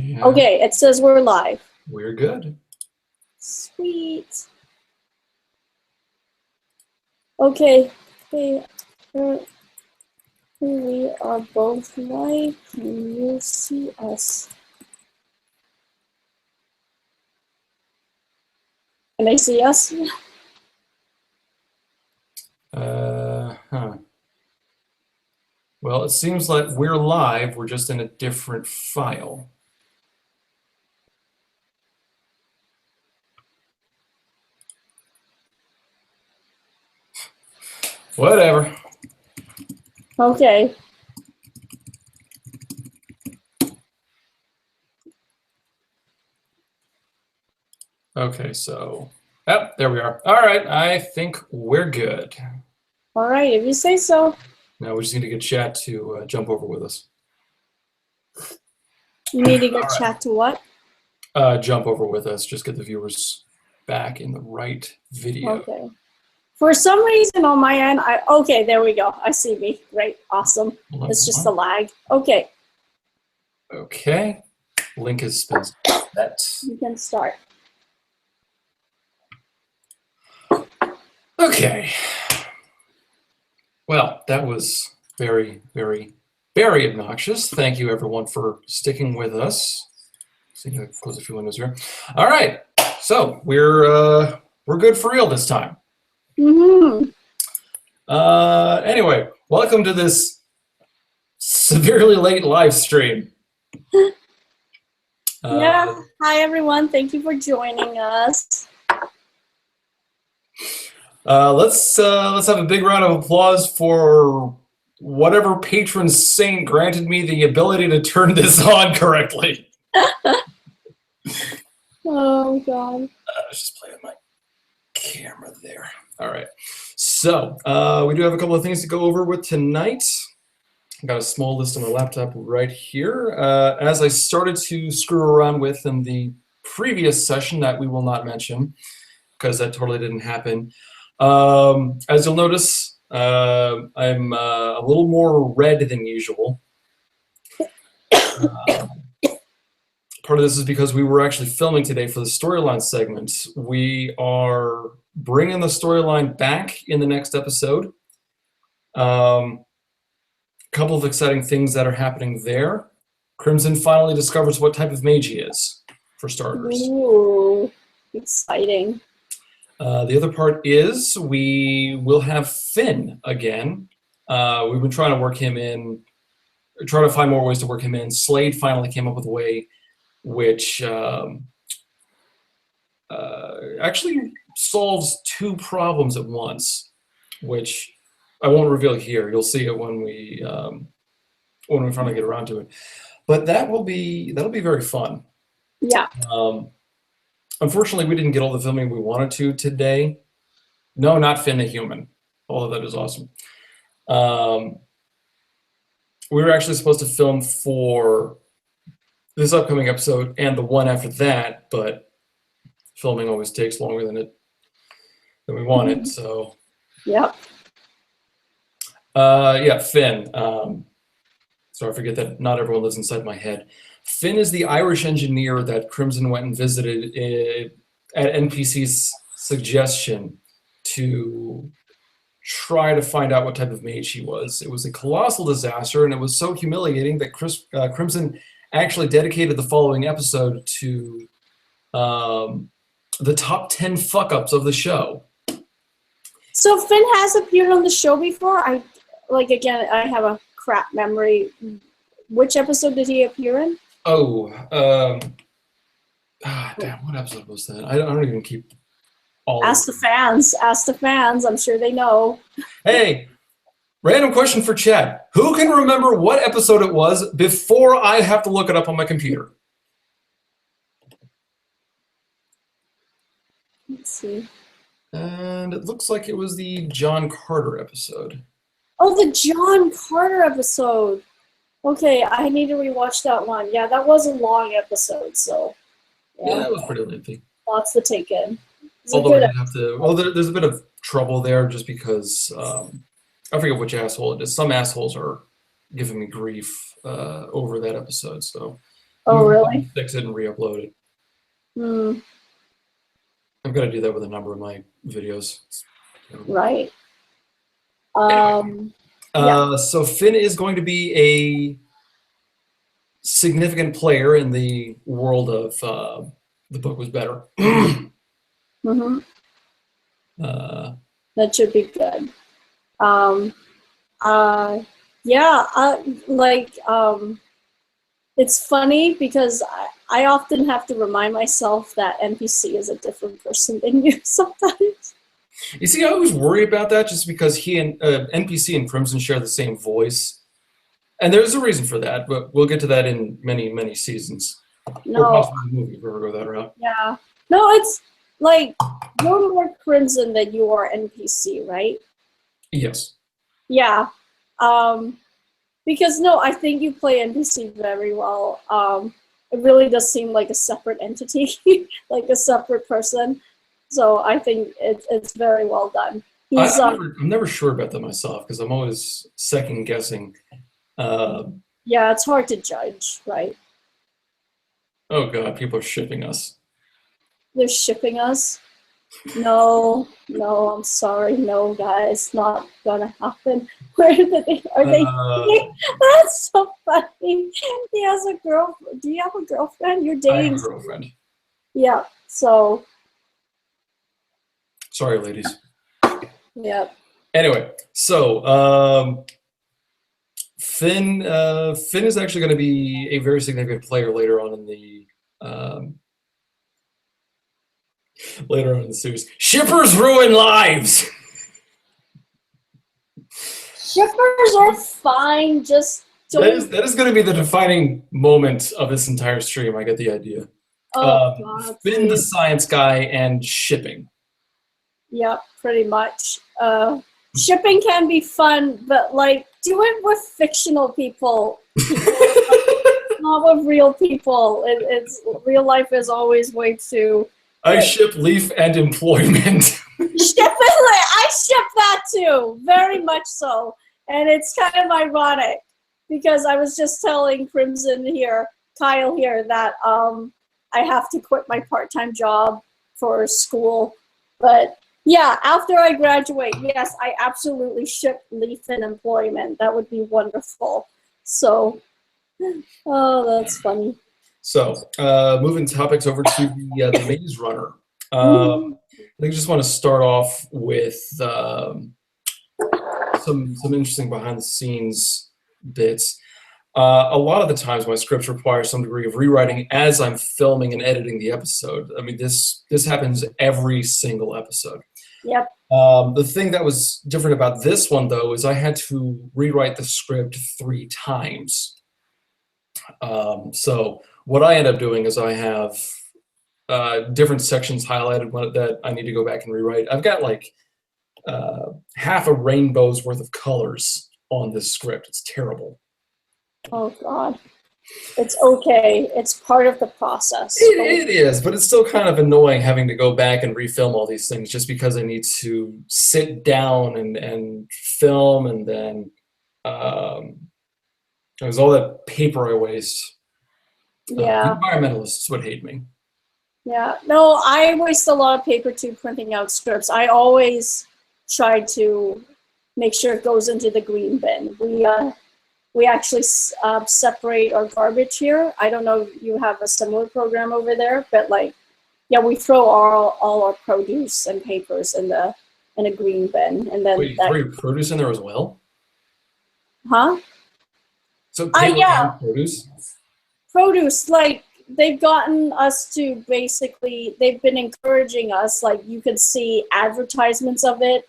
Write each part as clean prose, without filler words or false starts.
And Okay, it says we're live. we're good. Sweet. Okay. We are both live. Can you see us? Can they see us? Well, it seems like we're live. We're just in a different file. Whatever. Okay. Okay, so, yep, there we are. All right, I think we're good. All right, if you say so. Now we just need to get chat to jump over with us. You need to get chat to what? Jump over with us. Just get the viewers back in the right video. Okay. For some reason on my end, okay, there we go. I see me. Great, awesome. It's just a lag. Okay. Okay. Link has been set. You can start. Okay. Well, that was very, very, very obnoxious. Thank you, everyone, for sticking with us. See, I close a few windows here. All right, so we're good for real this time. Mm-hmm. Anyway, welcome to this severely late live stream. Yeah. Hi, everyone. Thank you for joining us. Let's have a big round of applause for whatever patron saint granted me the ability to turn this on correctly. Oh, God. Let's just play with my camera there. All right. So we do have a couple of things to go over with tonight. I've got a small list on my laptop right here. As I started to screw around with in the previous session that we will not mention because that totally didn't happen. As you'll notice, I'm a little more red than usual. Part of this is because we were actually filming today for the storyline segment. We are bringing the storyline back in the next episode. Couple of exciting things that are happening there. Crimson finally discovers what type of mage he is, for starters. Ooh, exciting. The other part is we will have Finn again. We've been trying to work him in, trying to find more ways to work him in. Slade finally came up with a way which actually solves two problems at once, which I won't reveal here. You'll see it when we finally get around to it. But that'll be very fun. Yeah. Unfortunately, we didn't get all the filming we wanted to today. No, not Finn the human. Although that is awesome. We were actually supposed to film for this upcoming episode and the one after that, but filming always takes longer than we wanted. So. Yep. Yeah, Finn. Sorry, I forget that not everyone lives inside my head. Finn is the Irish engineer that Crimson went and visited at NPC's suggestion to try to find out what type of mage he was. It was a colossal disaster, and it was so humiliating that Crimson actually dedicated the following episode to the top 10 fuck-ups of the show. So Finn has appeared on the show before? Again, I have a crap memory. Which episode did he appear in? Oh, damn, what episode was that? I don't even keep all. Ask the fans. Ask the fans. I'm sure they know. Hey, random question for Chad. Who can remember what episode it was before I have to look it up on my computer? Let's see. And it looks like it was the John Carter episode. Oh, the John Carter episode. Okay, I need to rewatch that one. Yeah, that was a long episode, so. Yeah, that was pretty lengthy. Lots to take in. Although I did have to, well, there's a bit of trouble there just because I forget which asshole it is. Some assholes are giving me grief over that episode. So Oh, really? Fix it and re-upload it. Hmm. I've got to do that with a number of my videos. Right. Anyway, Yeah. so Finn is going to be a significant player in the world of The Book Was Better. Mm-hmm. That should be good. Yeah, it's funny because I often have to remind myself that NPC is a different person than you sometimes. You see, I always worry about that just because he and NPC and Crimson share the same voice. And there's a reason for that, but we'll get to that in many, many seasons. No. Or possibly the movie if we ever go that route. Yeah. No, it's like you're more Crimson than you are NPC, right? Yes. Yeah. Because no, I think you play NPC very well. It really does seem like a separate entity, like a separate person. So I think it's very well done. I'm never sure about that myself because I'm always second guessing. Yeah, it's hard to judge, right? Oh God, people are shipping us. They're shipping us. No, I'm sorry, no, guys, not gonna happen. Where are they? That's so funny. He has a girl. Do you have a girlfriend? You're dating. I have a girlfriend. Yeah. So. Sorry, ladies. Yeah. Anyway, so Finn is actually going to be a very significant player later on in the series. Shippers ruin lives. Shippers are fine. Just don't. That is going to be the defining moment of this entire stream. I get the idea. Oh God. Finn, the science guy, and shipping. Yeah, pretty much. Shipping can be fun, but like do it with fictional people. Not with real people. It's real life is always way too. I ship Leaf and employment. I ship that too, very much so. And it's kind of ironic because I was just telling Kyle here, that I have to quit my part-time job for school. But yeah, after I graduate, yes, I absolutely ship Leaf and employment. That would be wonderful. So, oh, that's funny. So, moving topics over to the Maze Runner. I think I just want to start off with some interesting behind-the-scenes bits. A lot of the times, my scripts require some degree of rewriting as I'm filming and editing the episode. I mean, this happens every single episode. Yep. The thing that was different about this one, though, is I had to rewrite the script 3 times. So what I end up doing is I have different sections highlighted that I need to go back and rewrite. I've got like half a rainbow's worth of colors on this script. It's terrible. Oh God. It's okay. It's part of the process. It is, but it's still kind of annoying having to go back and refilm all these things just because I need to sit down and film, and then there's all that paper I waste. Yeah. Environmentalists would hate me. Yeah. No, I waste a lot of paper too printing out scripts. I always try to make sure it goes into the green bin. We actually separate our garbage here. I don't know if you have a similar program over there, but like, yeah, we throw all our produce and papers in a green bin, and then Wait, you throw your produce in there as well? Huh? So paper yeah. and produce? Produce, like they've gotten us to basically, they've been encouraging us, like you could see advertisements of it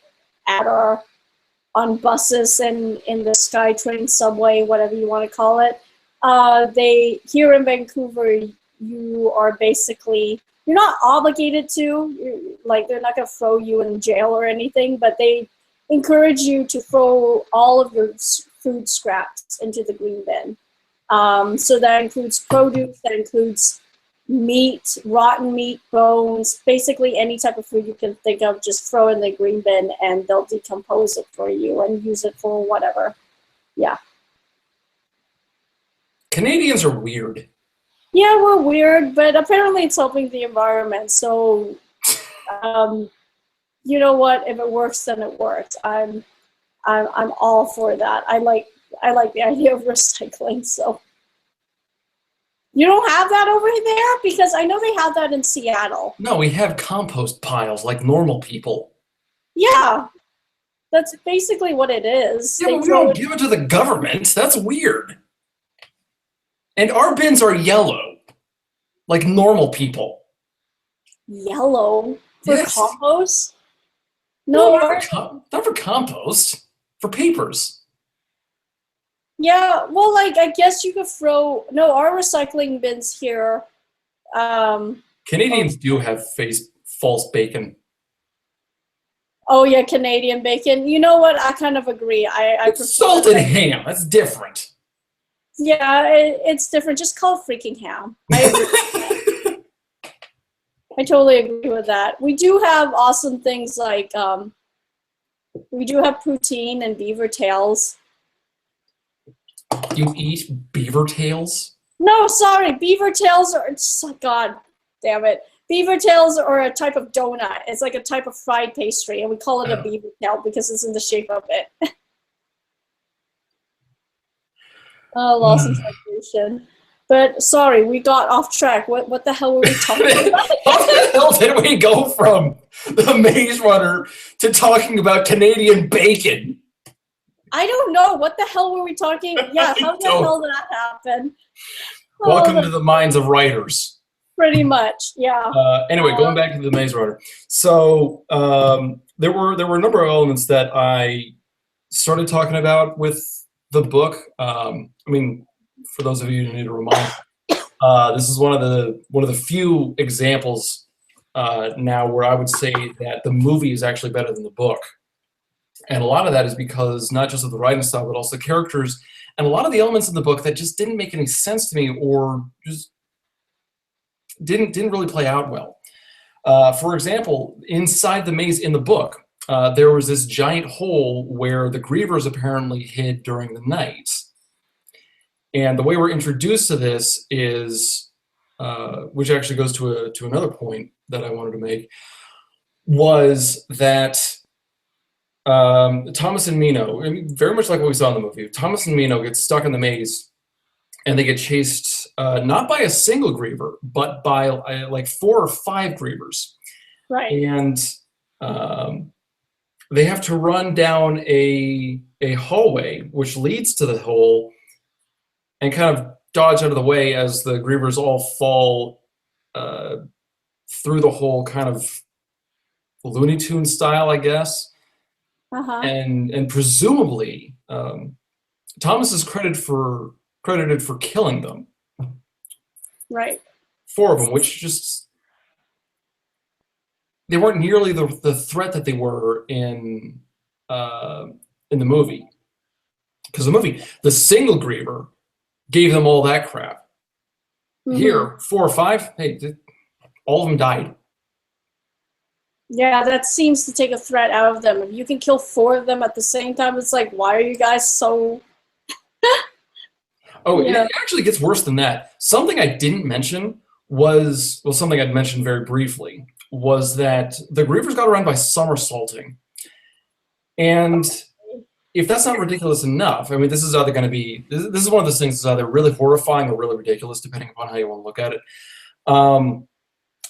on buses and in the SkyTrain subway, whatever you want to call it. Here in Vancouver, you're not obligated to, like they're not going to throw you in jail or anything, but they encourage you to throw all of your food scraps into the green bin. So that includes produce, that includes meat, rotten meat, bones, basically any type of food you can think of, just throw in the green bin and they'll decompose it for you and use it for whatever. Yeah. Canadians are weird. Yeah, we're weird, but apparently it's helping the environment. So, you know what? If it works, then it works. I'm all for that. I like the idea of recycling. So you don't have that over there because I know they have that in Seattle. No, we have compost piles like normal people. Yeah, that's basically what it is. Yeah, They but we throw don't it give it to the government. That's weird. And our bins are yellow, like normal people. yellow for Yes. compost. No, No, not for compost. For papers. yeah. Well, like I guess you could throw. No, our recycling bins here. Canadians do have false bacon. Oh yeah, Canadian bacon. You know what? I kind of agree. I prefer It's salted ham. That's different. Yeah, it's different. Just call it freaking ham. I agree. I totally agree with that. We do have awesome things like we do have poutine and beaver tails. You eat beaver tails? No, sorry, beaver tails are God damn it. Beaver tails are a type of donut. It's like a type of fried pastry, and we call it a beaver tail because it's in the shape of it. Oh, lost in translation. But sorry, we got off track. What the hell were we talking about? How the hell did we go from the Maze Runner to talking about Canadian bacon? I don't know. What the hell were we talking? Yeah, how the hell did that happen? Welcome to the minds of writers. Pretty much, yeah. Anyway, going back to the Maze Runner. So there were a number of elements that I started talking about with the book. I mean, for those of you who need a reminder, this is one of the few examples now where I would say that the movie is actually better than the book. And a lot of that is because not just of the writing style, but also the characters and a lot of the elements in the book that just didn't make any sense to me or just didn't really play out well. For example, inside the maze in the book, there was this giant hole where the grievers apparently hid during the night. And the way we're introduced to this is, which actually goes to another point that I wanted to make, was that Thomas and Mino, I mean, very much like what we saw in the movie, Thomas and Mino get stuck in the maze and they get chased not by a single griever, but by like 4 or 5 grievers. Right. And they have to run down a hallway which leads to the hole and kind of dodge out of the way as the grievers all fall through the hole, kind of Looney Tunes style, I guess. Uh-huh. And presumably Thomas is credited for killing them. Right. 4 of them, which just they weren't nearly the threat that they were in the movie. Because the movie, the single griever gave them all that crap. Mm-hmm. Here, 4 or 5, hey, all of them died. Yeah, that seems to take a threat out of them. If you can kill 4 of them at the same time, it's like, why are you guys so... Oh, yeah. It actually gets worse than that. Something I didn't mention was, well, something I'd mentioned very briefly, was that the grievers got around by somersaulting. And if that's not ridiculous enough, I mean, this is either going to be, this is one of those things that's either really horrifying or really ridiculous, depending upon how you want to look at it.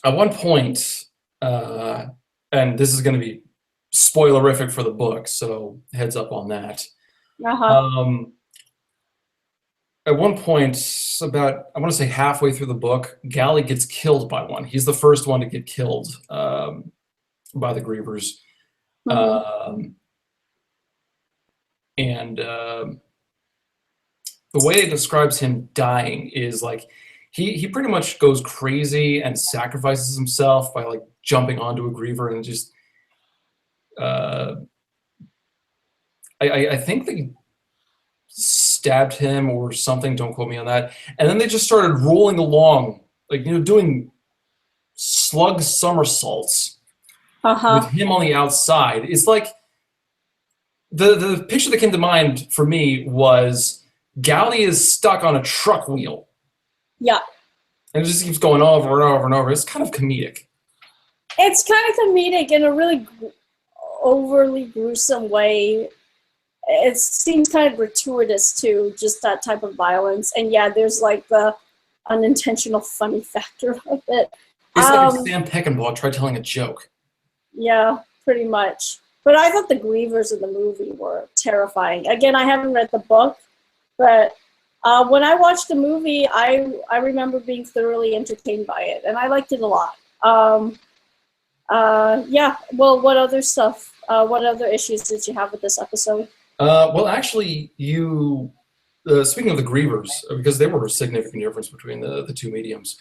At one point, and this is going to be spoilerific for the book, so heads up on that. Uh-huh. At one point, about, I want to say halfway through the book, Gally gets killed by one. He's the first one to get killed by the grievers. Mm-hmm. And the way it describes him dying is like, he pretty much goes crazy and sacrifices himself by like jumping onto a griever and just, I think they stabbed him or something, don't quote me on that. And then they just started rolling along, like, you know, doing slug somersaults with him on the outside. It's like, the picture that came to mind for me was Gally is stuck on a truck wheel. Yeah. And it just keeps going over and over and over. It's kind of comedic. It's kind of comedic in a really overly gruesome way. It seems kind of gratuitous too, just that type of violence. And yeah, there's like the unintentional funny factor of it. It's like if Sam Peckinpah tried telling a joke. Yeah, pretty much. But I thought the Grievers in the movie were terrifying. Again, I haven't read the book, but when I watched the movie, I remember being thoroughly entertained by it, and I liked it a lot. Yeah, well, what other stuff, what other issues did you have with this episode? Well, actually, speaking of the Grievers, because they were a significant difference between the two mediums,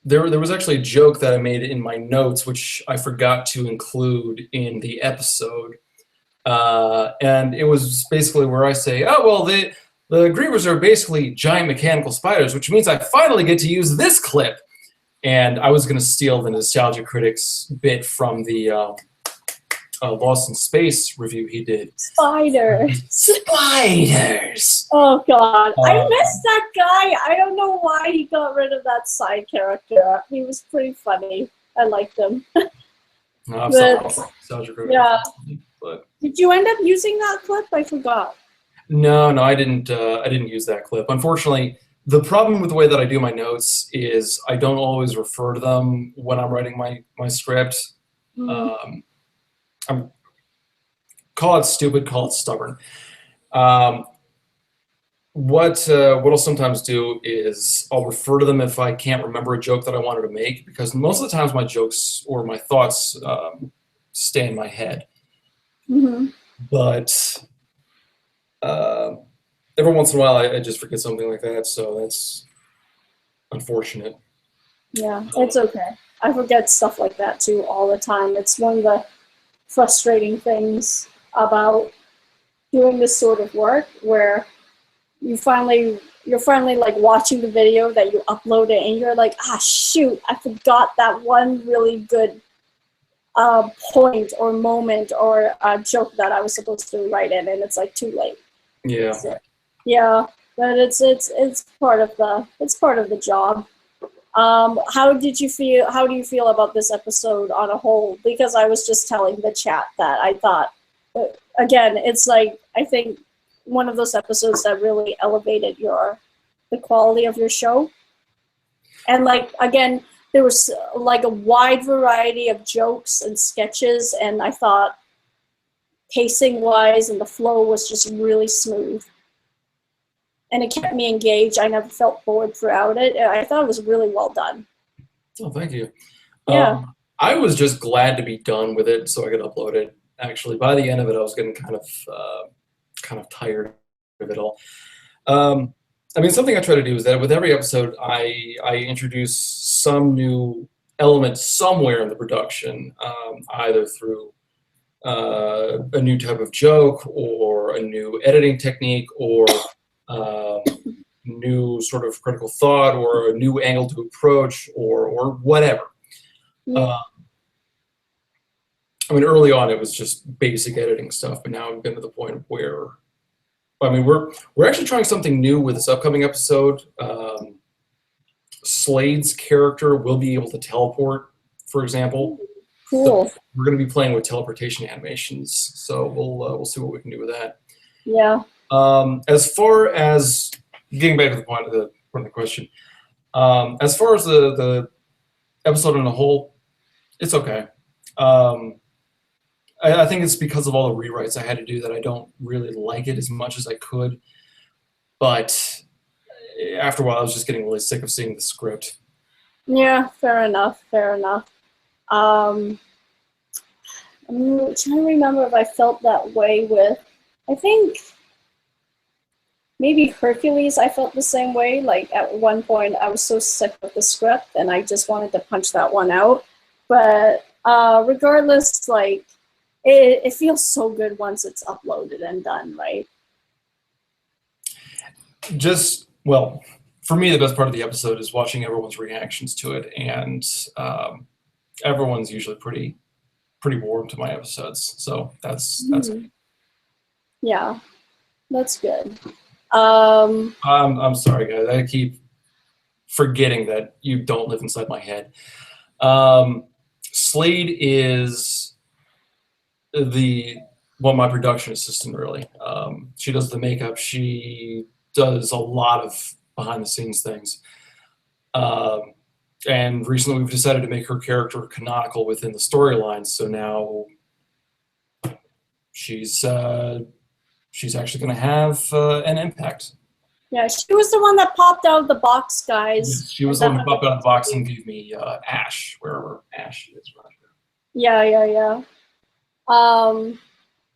there was actually a joke that I made in my notes, which I forgot to include in the episode. And it was basically where I say, oh, well, the Grievers are basically giant mechanical spiders, which means I finally get to use this clip. And I was going to steal the Nostalgia Critics bit from the Lost in Space review he did. Spiders. Spiders! Oh, God. I missed that guy. I don't know why he got rid of that side character. He was pretty funny. I liked him. No, I'm sorry. Nostalgia Critics. Yeah. But did you end up using that clip? I forgot. No, I didn't use that clip. Unfortunately, the problem with the way that I do my notes is I don't always refer to them when I'm writing my script. Mm-hmm. Call it stupid, call it stubborn. What I'll sometimes do is I'll refer to them if I can't remember a joke that I wanted to make, because most of the times my jokes or my thoughts stay in my head. Mm-hmm. But every once in a while I just forget something like that, so that's unfortunate. Yeah, it's okay. I forget stuff like that too all the time. It's one of the frustrating things about doing this sort of work, where you're finally like watching the video that you upload it and you're like, shoot, I forgot that one really good point or moment or a joke that I was supposed to write in, and it's like too late. Yeah. So, yeah, but it's part of the job. How do you feel about this episode on a whole? Because I was just telling the chat that I thought, again, it's like, I think one of those episodes that really elevated the quality of your show. And like, again, there was like a wide variety of jokes and sketches, and I thought pacing wise and the flow was just really smooth. And it kept me engaged. I never felt bored throughout it. I thought it was really well done. Oh, thank you. Yeah. I was just glad to be done with it so I could upload it. Actually, by the end of it, I was getting kind of tired of it all. I mean, something I try to do is that with every episode, I introduce some new element somewhere in the production, either through a new type of joke or a new editing technique or new sort of critical thought or a new angle to approach or whatever. Yeah. I mean, early on it was just basic editing stuff, but now we've been to the point where, I mean, we're actually trying something new with this upcoming episode. Slade's character will be able to teleport, for example. Cool. So we're going to be playing with teleportation animations, so we'll see what we can do with that. Yeah. As far as getting back to the point of the question, as far as the episode on the whole, it's okay. I think it's because of all the rewrites I had to do that I don't really like it as much as I could. But after a while, I was just getting really sick of seeing the script. Yeah, fair enough. I'm trying to remember if I felt that way with, I think maybe Hercules. I felt the same way. Like at one point, I was so sick of the script and I just wanted to punch that one out. But regardless, like it feels so good once it's uploaded and done, right? Well, for me, the best part of the episode is watching everyone's reactions to it, and everyone's usually pretty warm to my episodes, so that's Yeah, that's good. I'm sorry, guys. I keep forgetting that you don't live inside my head. Slade is my production assistant, really. She does the makeup. She does a lot of behind the scenes things. And recently we've decided to make her character canonical within the storyline. So now she's actually going to have an impact. Yeah, she was the one that popped out of the box, guys. Yes, she was the one who popped out of the box and gave me Ash, wherever Ash is. Yeah.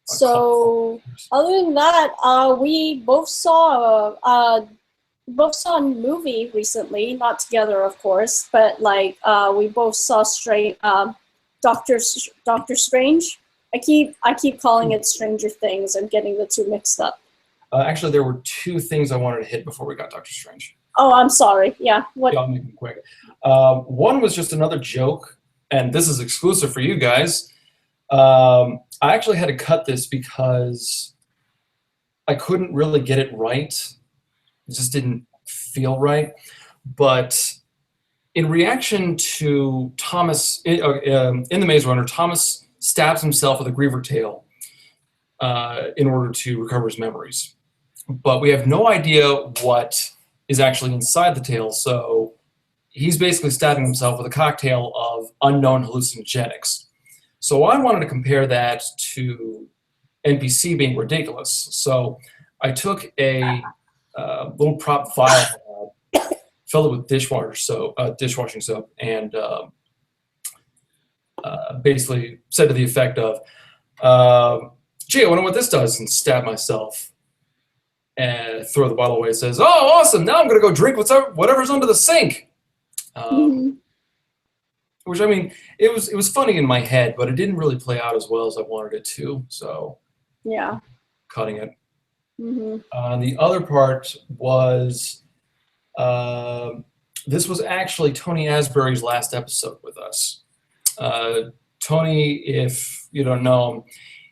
So other than that, we both saw a movie recently, not together, of course, but like we both saw Doctor Strange. I keep calling it Stranger Things. I'm getting the two mixed up. Actually, there were two things I wanted to hit before we got Doctor Strange. Oh, I'm sorry. Yeah. What? Yeah, I'll make them quick. One was just another joke, and this is exclusive for you guys. I actually had to cut this because I couldn't really get it right. It just didn't feel right. But in reaction to Thomas, in the Maze Runner, Thomas stabs himself with a griever tail in order to recover his memories. But we have no idea what is actually inside the tail, so he's basically stabbing himself with a cocktail of unknown hallucinogenics. So I wanted to compare that to NPC being ridiculous. So I took a little prop vial, filled it with dishwashing soap, and basically said to the effect of, gee, I wonder what this does, and stab myself. And throw the bottle away. It says, "Oh, awesome! Now I'm going to go drink whatever's under the sink." Which, I mean, it was funny in my head, but it didn't really play out as well as I wanted it to. So, yeah, cutting it. Mm-hmm. The other part was this was actually Tony Asbury's last episode with us. Tony, if you don't know him,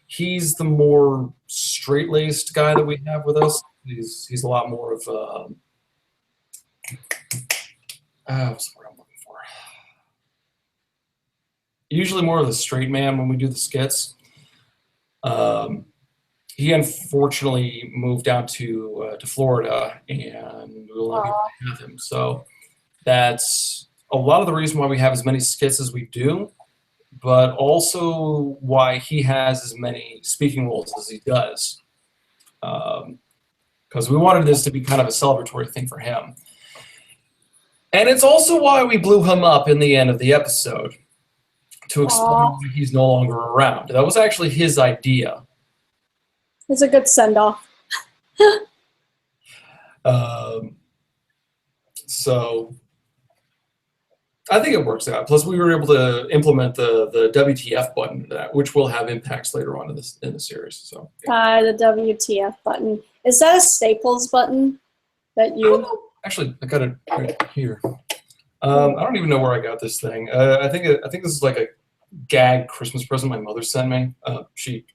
he's the more straight-laced guy that we have with us. He's a lot more of what's the word I'm looking for? Usually more of the straight man when we do the skits. He unfortunately moved down to Florida, and we will not be able to have him. So that's a lot of the reason why we have as many skits as we do, but also why he has as many speaking roles as he does. Because we wanted this to be kind of a celebratory thing for him. And it's also why we blew him up in the end of the episode, to explain why he's no longer around. That was actually his idea. It's a good send-off. So I think it works out. Plus, we were able to implement the WTF button to that, which will have impacts later on in the series. So the WTF button, is that a Staples button that you? Actually, I got it right here. I don't even know where I got this thing. I think this is like a gag Christmas present my mother sent me. She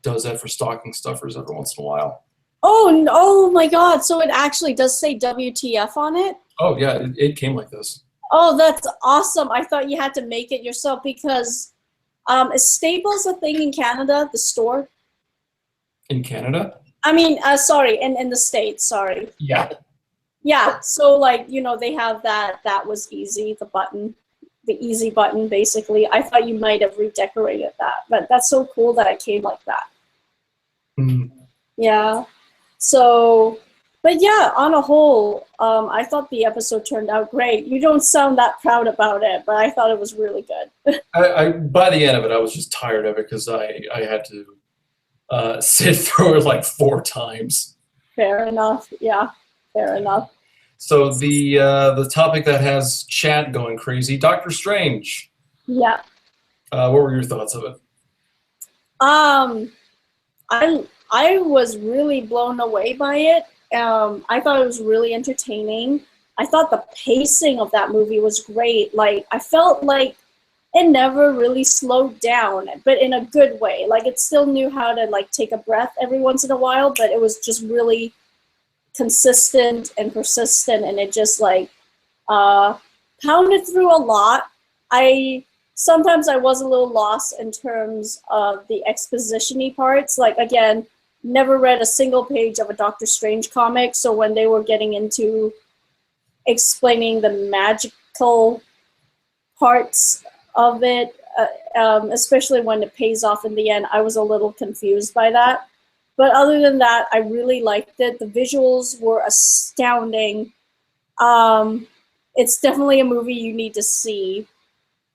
does that for stocking stuffers every once in a while. Oh my God! So it actually does say WTF on it? Oh yeah, it came like this. Oh, that's awesome! I thought you had to make it yourself because is Staples a thing in Canada? The store? In Canada? I mean, sorry, in the States. Sorry. Yeah. Yeah. So like they have that. That was easy. The button, the easy button, basically. I thought you might have redecorated that, but that's so cool that it came like that. Mm. Yeah. So, but yeah, on a whole, I thought the episode turned out great. You don't sound that proud about it, but I thought it was really good. I by the end of it, I was just tired of it because I had to sit through it like 4 times. Fair enough. Yeah, fair enough. So the topic that has chat going crazy, Doctor Strange. Yeah. What were your thoughts of it? I was really blown away by it. I thought it was really entertaining. I thought the pacing of that movie was great. Like, I felt like it never really slowed down, but in a good way. Like, it still knew how to, like, take a breath every once in a while, but it was just really consistent and persistent, and it just like pounded through a lot. Sometimes I was a little lost in terms of the exposition-y parts. Like, again, never read a single page of a Doctor Strange comic, so when they were getting into explaining the magical parts of it, especially when it pays off in the end, I was a little confused by that. But other than that, I really liked it. The visuals were astounding. It's definitely a movie you need to see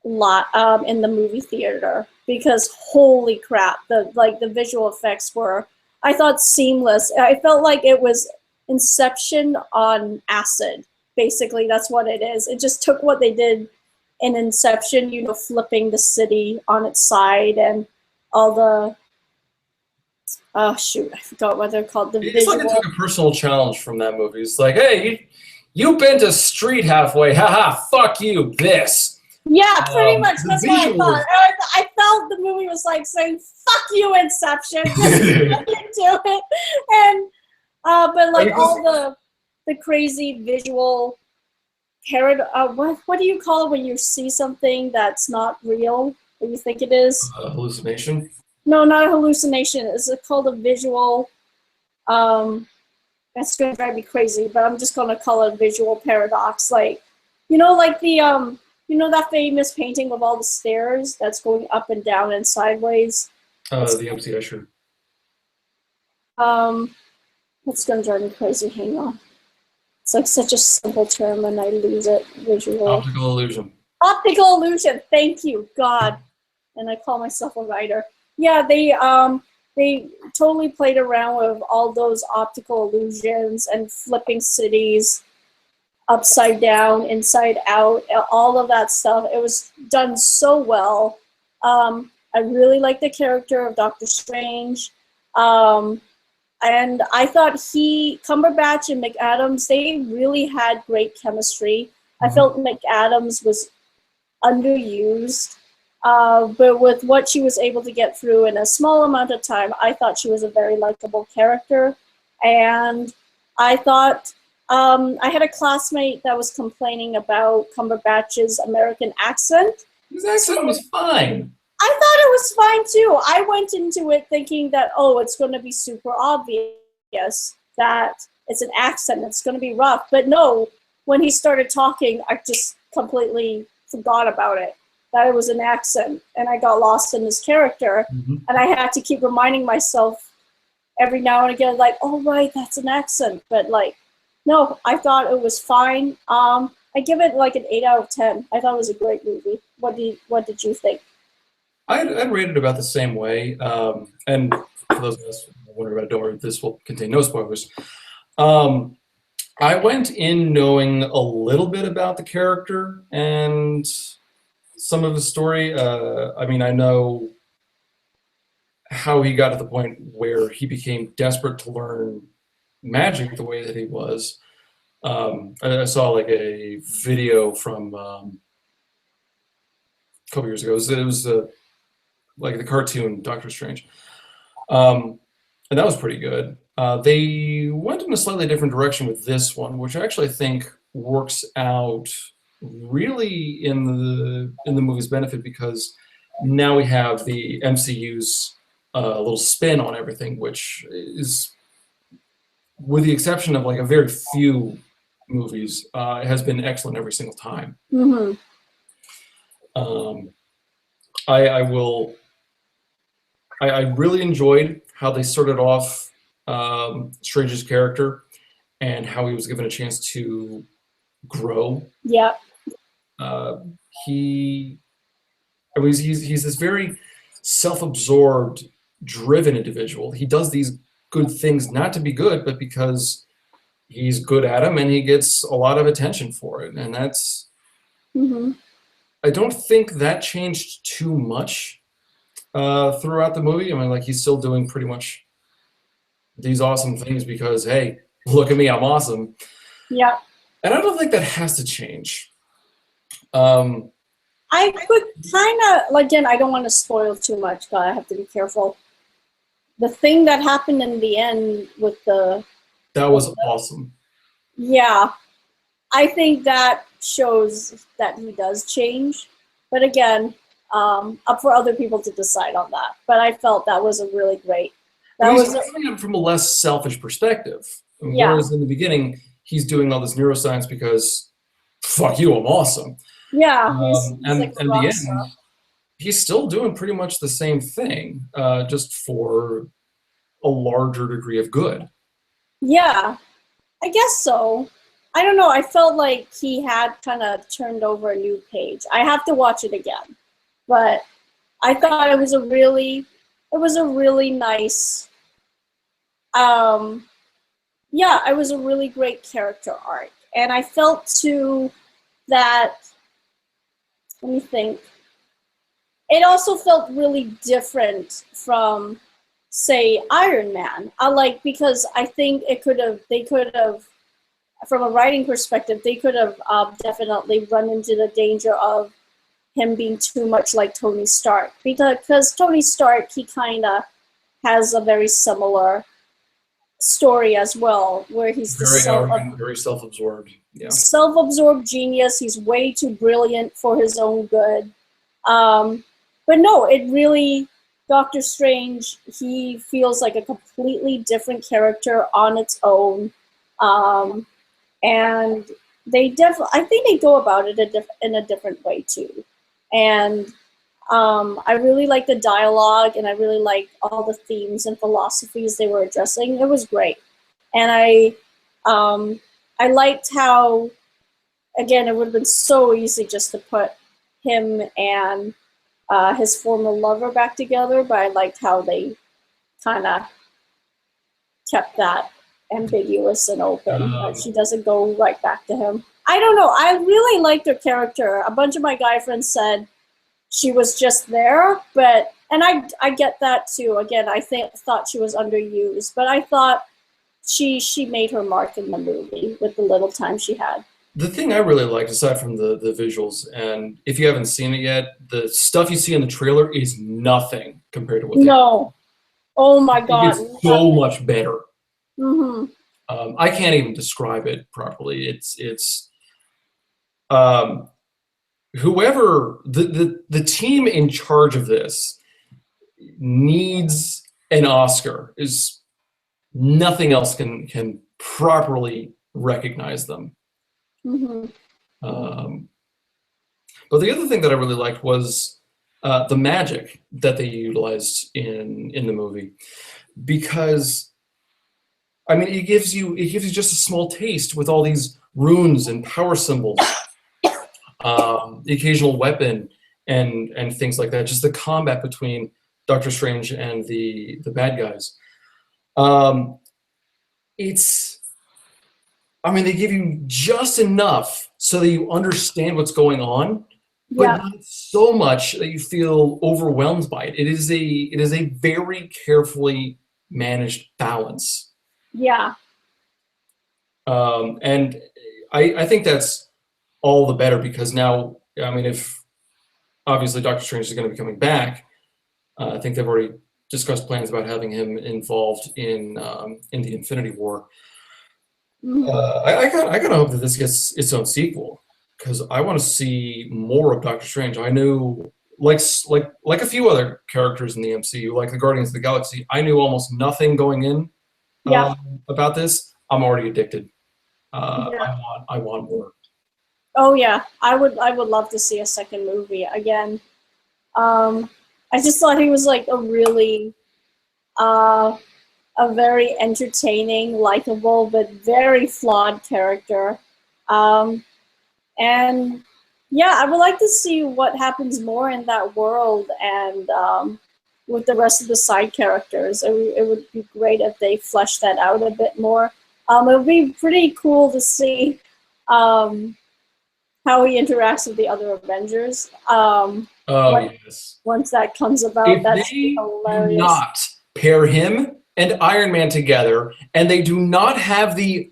in the movie theater, because holy crap, the visual effects were, I thought, seamless. I felt like it was Inception on acid. Basically, that's what it is. It just took what they did in Inception, you know, flipping the city on its side and all the, oh shoot, I forgot what they're called. It's like it took a personal challenge from that movie. It's like, hey, you bent a street halfway, haha, fuck you, this. Yeah, pretty much. That's what I thought. I felt the movie was like saying, "Fuck you, Inception." Just do it, and but like all the crazy visual what do you call it when you see something that's not real, or you think it is? Hallucination? No, not a hallucination. Is it called a visual? That's going to drive me crazy, but I'm just going to call it a visual paradox. Like, you know, like the you know that famous painting of all the stairs that's going up and down and sideways? The MC Escher. That's going to drive me crazy. Hang on. It's like such a simple term and I lose it. Visual. Optical illusion. Optical illusion. Thank you, God. And I call myself a writer. Yeah, they totally played around with all those optical illusions and flipping cities upside down, inside out, all of that stuff. It was done so well. I really liked the character of Doctor Strange. And I thought Cumberbatch and McAdams, they really had great chemistry. I felt McAdams was underused. But with what she was able to get through in a small amount of time, I thought she was a very likable character. And I thought, I had a classmate that was complaining about Cumberbatch's American accent. His accent was fine. I thought it was fine too. I went into it thinking that, oh, it's going to be super obvious that it's an accent, it's going to be rough. But no, when he started talking, I just completely forgot about it, that it was an accent, and I got lost in his character. And I had to keep reminding myself every now and again, like, oh, right, that's an accent. But like, no, I thought it was fine. I give it like an 8 out of 10. I thought it was a great movie. What did you think? I'd rate it about the same way. And for those of us wondering about, don't worry, this will contain no spoilers. I went in knowing a little bit about the character and some of his story. I mean, I know how he got to the point where he became desperate to learn magic the way that he was. I saw like a video from a couple years ago. It was like the cartoon Doctor Strange. And that was pretty good. They went in a slightly different direction with this one, which I actually think works out really in the movie's benefit, because now we have the MCU's little spin on everything, which is, with the exception of like a very few movies, it has been excellent every single time. I really enjoyed how they started off Strange's character and how he was given a chance to grow. Yeah. He's this very self-absorbed, driven individual. He does these good things not to be good, but because he's good at them, and he gets a lot of attention for it. And that's, I don't think that changed too much throughout the movie. I mean, like, he's still doing pretty much these awesome things because, hey, look at me, I'm awesome. Yeah. And I don't think that has to change. I could kind of, again, I don't want to spoil too much, but I have to be careful. The thing that happened in the end with the That was awesome. Yeah, I think that shows that he does change. But again, up for other people to decide on that. But I felt that was a really great. That He's was coming at it from a less selfish perspective. Yeah. Whereas in the beginning, he's doing all this neuroscience because, fuck you, I'm awesome. yeah. He's And like a in the rock end, star. he's still doing pretty much the same thing, just for a larger degree of good. Yeah, I guess so. I don't know. I felt like he had kind of turned over a new page. I have to watch it again, but I thought it was a really nice. Yeah, it was a really great character arc, and I felt too that. Let me think. It also felt really different from, say, Iron Man. Because I think they could have, from a writing perspective, they could have definitely run into the danger of him being too much like Tony Stark. Because Tony Stark, he kind of has a very similar story as well, where he's Very arrogant, very self-absorbed. Yeah. Self-absorbed genius. He's way too brilliant for his own good. But no, it really, Doctor Strange, he feels like a completely different character on its own. And I think they go about it in a different way too. And I really like the dialogue, and I really like all the themes and philosophies they were addressing. It was great. And I liked how, again, it would have been so easy just to put him and his former lover back together, but I liked how they kind of kept that ambiguous and open. She doesn't go right back to him. I don't know. I really liked her character. A bunch of my guy friends said she was just there, and I get that too. Again, I thought she was underused, but I thought she made her mark in the movie with the little time she had. The thing I really liked, aside from the visuals, and if you haven't seen it yet, the stuff you see in the trailer is nothing compared to what No. Oh my God. It's so much better. Mm-hmm. I can't even describe it properly. It's whoever the team in charge of this needs an Oscar. Is nothing else can properly recognize them. Mm-hmm. But the other thing that I really liked was the magic that they utilized in the movie, because I mean it gives you just a small taste with all these runes and power symbols, the occasional weapon and things like that. Just the combat between Doctor Strange and the bad guys. They give you just enough so that you understand what's going on, but not so much that you feel overwhelmed by it. It is a very carefully managed balance. Yeah. And I think that's all the better, because now, I mean, if obviously Doctor Strange is going to be coming back, I think they've already discussed plans about having him involved in the Infinity War. I kind of hope that this gets its own sequel, because I want to see more of Doctor Strange. I knew, like a few other characters in the MCU, like the Guardians of the Galaxy, I knew almost nothing going in about this. I'm already addicted. I want more. Oh yeah, I would love to see a second movie again. I just thought he was like a really a very entertaining, likable, but very flawed character. And yeah, I would like to see what happens more in that world and with the rest of the side characters. It would be great if they fleshed that out a bit more. It would be pretty cool to see how he interacts with the other Avengers. Yes. Once that comes about, If that's they hilarious. do not pair him and Iron Man together, and they do not have the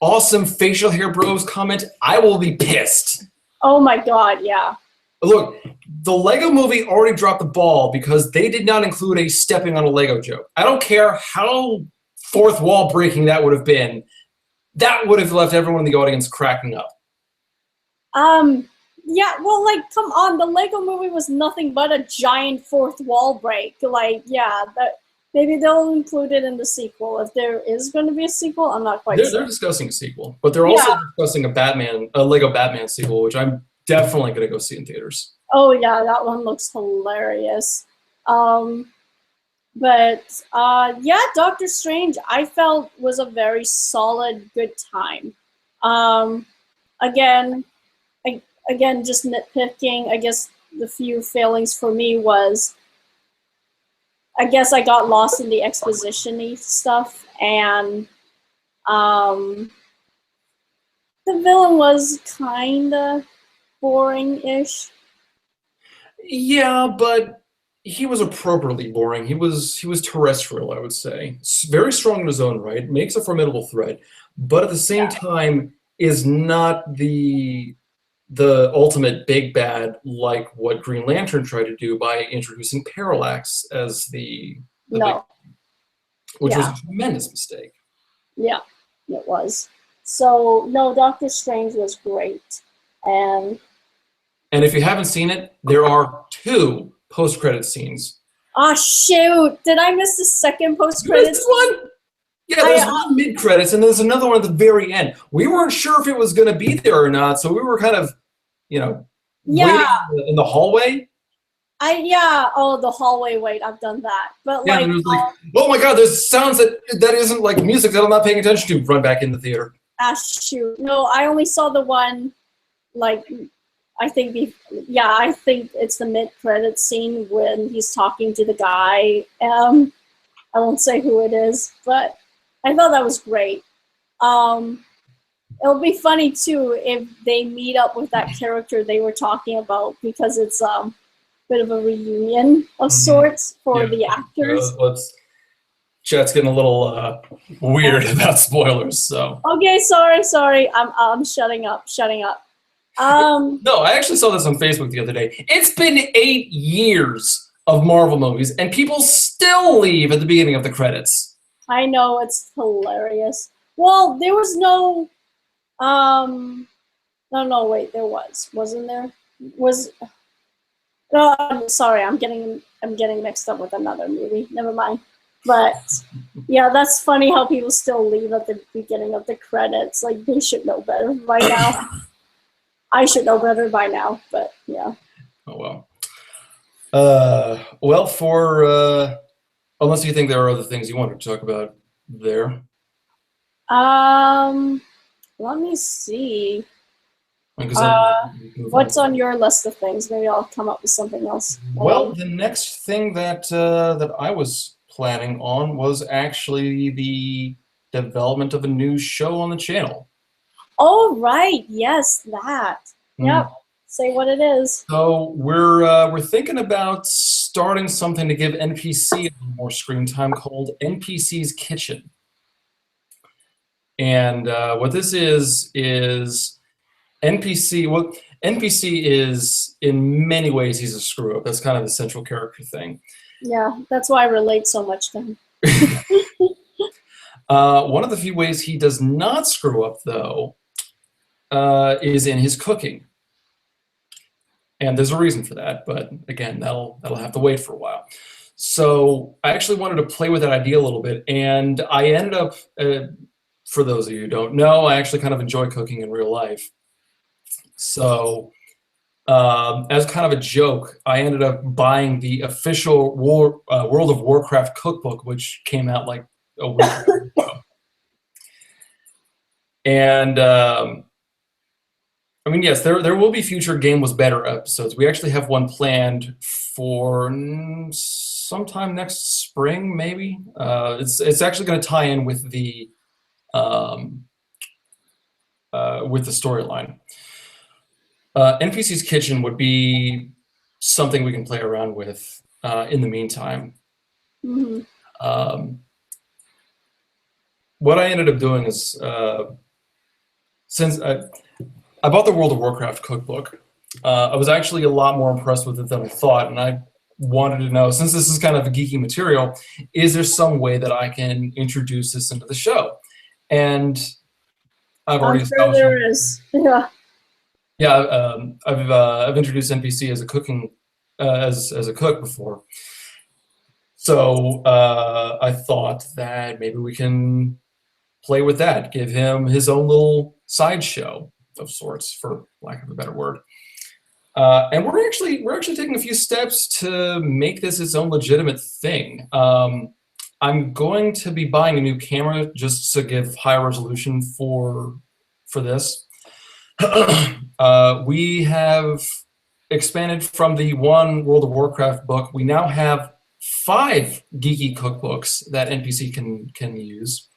awesome facial hair bros comment, I will be pissed. Oh my God, yeah. Look, the Lego movie already dropped the ball because they did not include a stepping on a Lego joke. I don't care how fourth wall breaking that would have been. That would have left everyone in the audience cracking up. Yeah, well, like, come on, the Lego movie was nothing but a giant fourth wall break. Like, yeah, that maybe they'll include it in the sequel. If there is going to be a sequel, I'm not quite sure. They're discussing a sequel, but they're also discussing a Lego Batman sequel, which I'm definitely going to go see in theaters. Oh, yeah, that one looks hilarious. Yeah, Doctor Strange, I felt was a very solid, good time. Again, just nitpicking, I guess the few failings for me was, I guess I got lost in the exposition-y stuff, and the villain was kind of boring-ish. Yeah, but he was appropriately boring. He was terrestrial, I would say. Very strong in his own right, makes a formidable threat, but at the same time is not the ultimate big bad like what Green Lantern tried to do by introducing Parallax as the big, which was a tremendous mistake. Yeah, it was. So no, Doctor Strange was great, and if you haven't seen it, there are 2 post-credit scenes. Ah, shoot! Did I miss the second post-credits one? Yeah, there's one mid-credits, and there's another one at the very end. We weren't sure if it was going to be there or not, so we were kind of, waiting in the hallway. The hallway wait, I've done that. But yeah, and it was like, oh my god, there's sounds that isn't like music that I'm not paying attention to. Run back in the theater. Ah, shoot. No, I only saw the one, like, I think it's the mid-credits scene when he's talking to the guy. I won't say who it is, but I thought that was great. It'll be funny too if they meet up with that character they were talking about, because it's a bit of a reunion of sorts for the actors. Chat's getting a little weird about spoilers, so. Okay, sorry. I'm shutting up. No, I actually saw this on Facebook the other day. It's been 8 years of Marvel movies, and people still leave at the beginning of the credits. I know, it's hilarious. Well, there was no, wait, there wasn't there? No, I'm sorry, I'm getting mixed up with another movie. Never mind. But yeah, that's funny how people still leave at the beginning of the credits. Like, they should know better by now. I should know better by now, but yeah. Oh well. Unless you think there are other things you wanted to talk about there. Let me see. What's on your list of things? Maybe I'll come up with something else. Well, the next thing that I was planning on was actually the development of a new show on the channel. Oh, right. Yes, that. Yep. Say what it is. So we're thinking about starting something to give NPC more screen time called NPC's Kitchen. And what this is NPC. Well, NPC is, in many ways, he's a screw up. That's kind of the central character thing. Yeah, that's why I relate so much to him. One of the few ways he does not screw up, though, is in his cooking. And there's a reason for that, but again, that'll have to wait for a while. So I actually wanted to play with that idea a little bit, and I ended up, for those of you who don't know, I actually kind of enjoy cooking in real life. So as kind of a joke, I ended up buying the official World of Warcraft cookbook, which came out like a week ago. And I mean, yes, there will be future Game Was Better episodes. We actually have one planned for sometime next spring, maybe. It's actually going to tie in with the storyline. NPC's Kitchen would be something we can play around with in the meantime. Mm-hmm. What I ended up doing is, since I bought the World of Warcraft cookbook, I was actually a lot more impressed with it than I thought, and I wanted to know, since this is kind of a geeky material, is there some way that I can introduce this into the show? And I've already I'm sure there is. Yeah. Yeah, I've introduced NPC as a cooking as a cook before, so I thought that maybe we can play with that, give him his own little sideshow of sorts, for lack of a better word. And we're actually taking a few steps to make this its own legitimate thing. I'm going to be buying a new camera just to give higher resolution for this. We have expanded from the one World of Warcraft book. We now have 5 geeky cookbooks that NPC can use.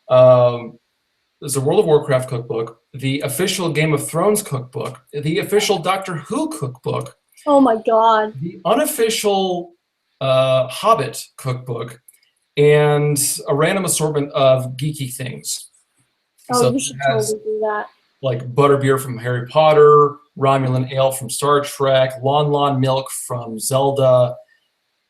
There's a World of Warcraft cookbook, the official Game of Thrones cookbook, the official Doctor Who cookbook. Oh my God. The unofficial Hobbit cookbook, and a random assortment of geeky things. Oh, So you should totally do that. Like butterbeer from Harry Potter, Romulan ale from Star Trek, Lon milk from Zelda,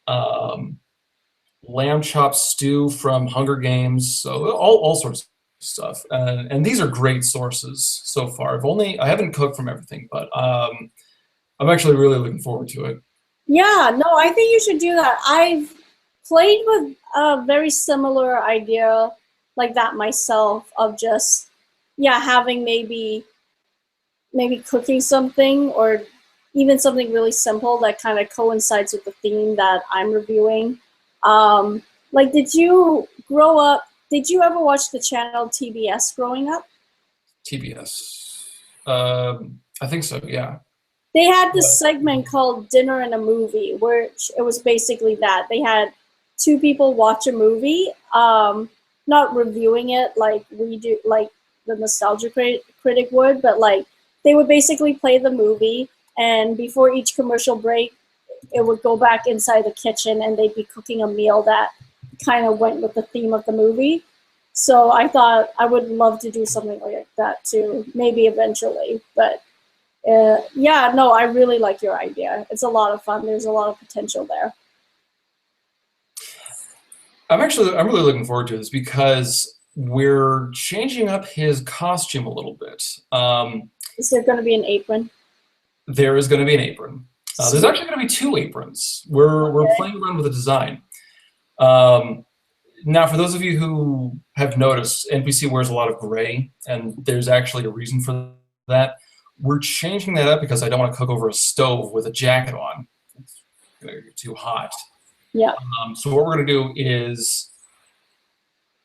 lamb chop stew from Hunger Games. So all sorts of stuff. And these are great sources so far. I haven't cooked from everything, but I'm actually really looking forward to it. Yeah, no, I think you should do that. I've played with a very similar idea like that myself, of just, yeah, having maybe cooking something, or even something really simple that kind of coincides with the theme that I'm reviewing. Like, did you ever watch the channel TBS growing up? TBS. I think so, yeah. They had this segment called Dinner and a Movie, where it was basically that. They had 2 people watch a movie, not reviewing it like we do, like the nostalgia critic would, but like they would basically play the movie, and before each commercial break, it would go back inside the kitchen and they'd be cooking a meal that kind of went with the theme of the movie. So I thought I would love to do something like that too, maybe eventually. But yeah, no, I really like your idea. It's a lot of fun. There's a lot of potential there. I'm really looking forward to this because we're changing up his costume a little bit. Is there going to be an apron? There is going to be an apron. There's actually going to be 2 aprons. We're playing around with the design. Now, for those of you who have noticed, NPC wears a lot of gray, and there's actually a reason for that. We're changing that up because I don't want to cook over a stove with a jacket on. It's going to get too hot. Yeah. So what we're going to do is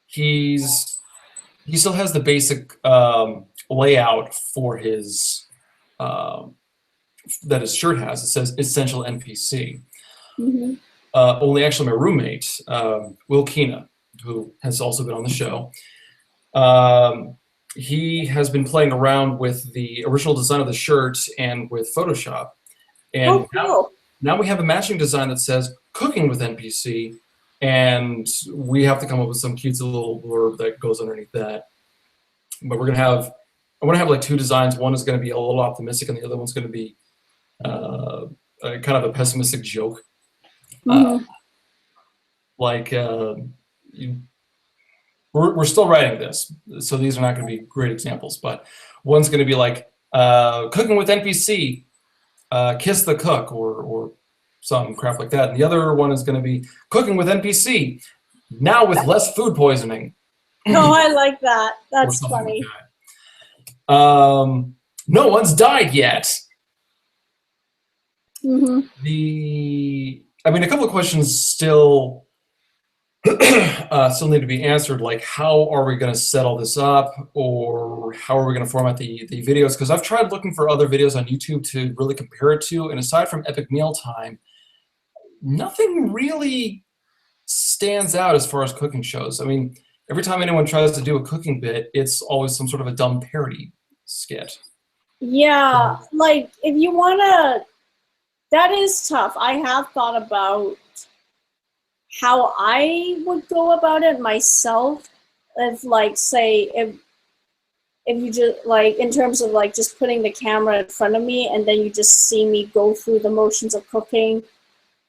he still has the basic layout for his that his shirt has. It says Essential NPC. Mm-hmm. Only actually my roommate, Will Keena, who has also been on the show, he has been playing around with the original design of the shirt and with Photoshop. And cool. now we have a matching design that says Cooking with NPC, and we have to come up with some cute little blurb that goes underneath that. But I want to have like 2 designs. One is going to be a little optimistic, and the other one's going to be kind of a pessimistic joke. Mm-hmm. We're still writing this, so these are not going to be great examples, but one's going to be like Cooking with NPC, Kiss the Cook, or some crap like that. And the other one is going to be Cooking with NPC, now with less food poisoning. Oh, I like that. That's funny. Like that. No one's died yet. Mm-hmm. A couple of questions still need to be answered, like how are we going to set all this up, or how are we going to format the videos? Because I've tried looking for other videos on YouTube to really compare it to, and aside from Epic Mealtime, nothing really stands out as far as cooking shows. I mean, every time anyone tries to do a cooking bit, it's always some sort of a dumb parody skit. Yeah, like if you want to, that is tough. I have thought about how I would go about it myself. If like, say, if you just like, in terms of like just putting the camera in front of me and then you just see me go through the motions of cooking,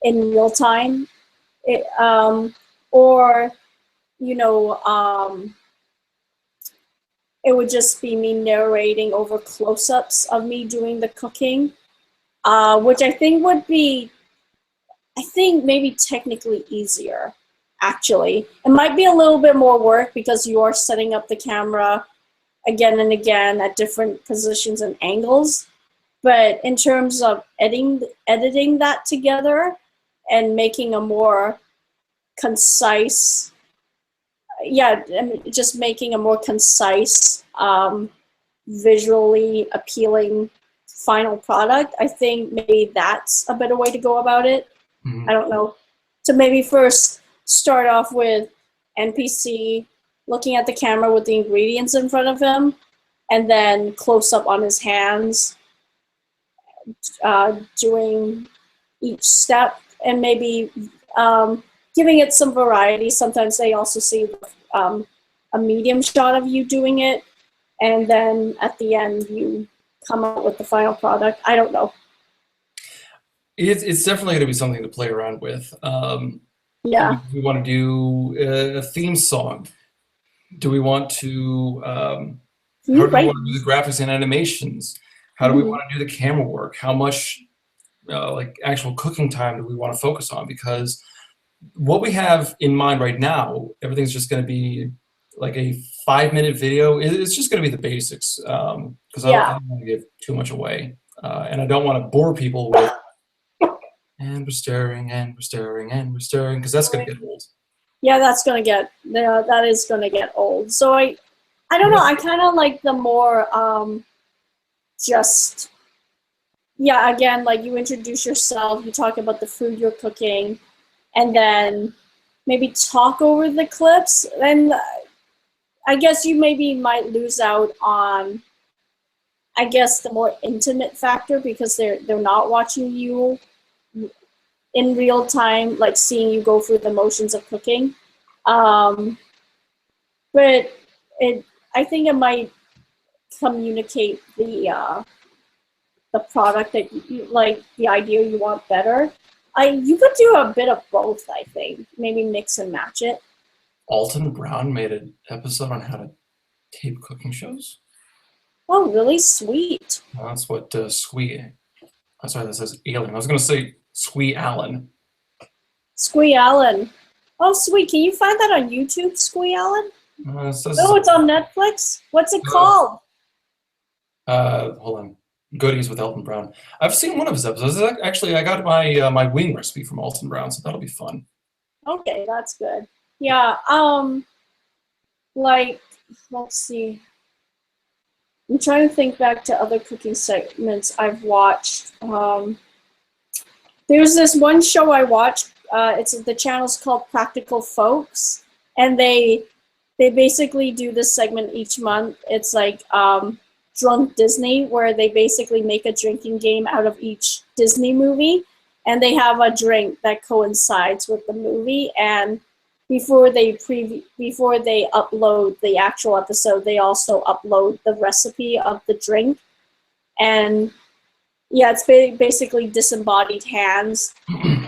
in real time. It, or, you know, it would just be me narrating over close-ups of me doing the cooking, which I think would be, I think maybe technically easier, actually. It might be a little bit more work because you are setting up the camera again and again at different positions and angles. But in terms of editing that together and making a more concise, just making a more concise, visually appealing final product, I think maybe that's a better way to go about it. Mm-hmm. I don't know. So maybe first start off with NPC looking at the camera with the ingredients in front of him, and then close up on his hands, doing each step, and maybe giving it some variety. Sometimes they also see a medium shot of you doing it, and then at the end you come up with the final product. I don't know. It's definitely going to be something to play around with. Yeah. Do we want to do a theme song? Do we want to, how do we want to do the graphics and animations? How do we want to do the camera work? How much like actual cooking time do we want to focus on? Because what we have in mind right now, everything's just going to be like a 5-minute video. It's just going to be the basics, because I don't want to give too much away, and I don't want to bore people with and we're stirring and we're stirring and we're stirring, because that's going to get old. Yeah, that's gonna get, that is gonna get old. So I don't know. I kind of like the more just, yeah, again, like you introduce yourself, you talk about the food you're cooking, and then maybe talk over the clips. And I guess you maybe might lose out on, I guess, the more intimate factor, because they're not watching you in real time, like seeing you go through the motions of cooking. But I think it might communicate the product that you like, the idea you want better. You could do a bit of both, I think. Maybe mix and match it. Alton Brown made an episode on how to tape cooking shows. Oh, really? Sweet. That's what Squee. I'm sorry, that says Alien. I was going to say Squee Allen. Squee Allen. Oh, sweet. Can you find that on YouTube, Squee Allen? It's on Netflix? What's it called? Hold on. Goodies with Alton Brown. I've seen one of his episodes. Actually, I got my my wing recipe from Alton Brown, so that'll be fun. Okay, that's good. Yeah. Like, let's see. I'm trying to think back to other cooking segments I've watched. There's this one show I watched. The channel's called Practical Folks, and they basically do this segment each month. It's like Drunk Disney, where they basically make a drinking game out of each Disney movie, and they have a drink that coincides with the movie. And before they upload the actual episode, they also upload the recipe of the drink. And yeah, it's basically disembodied hands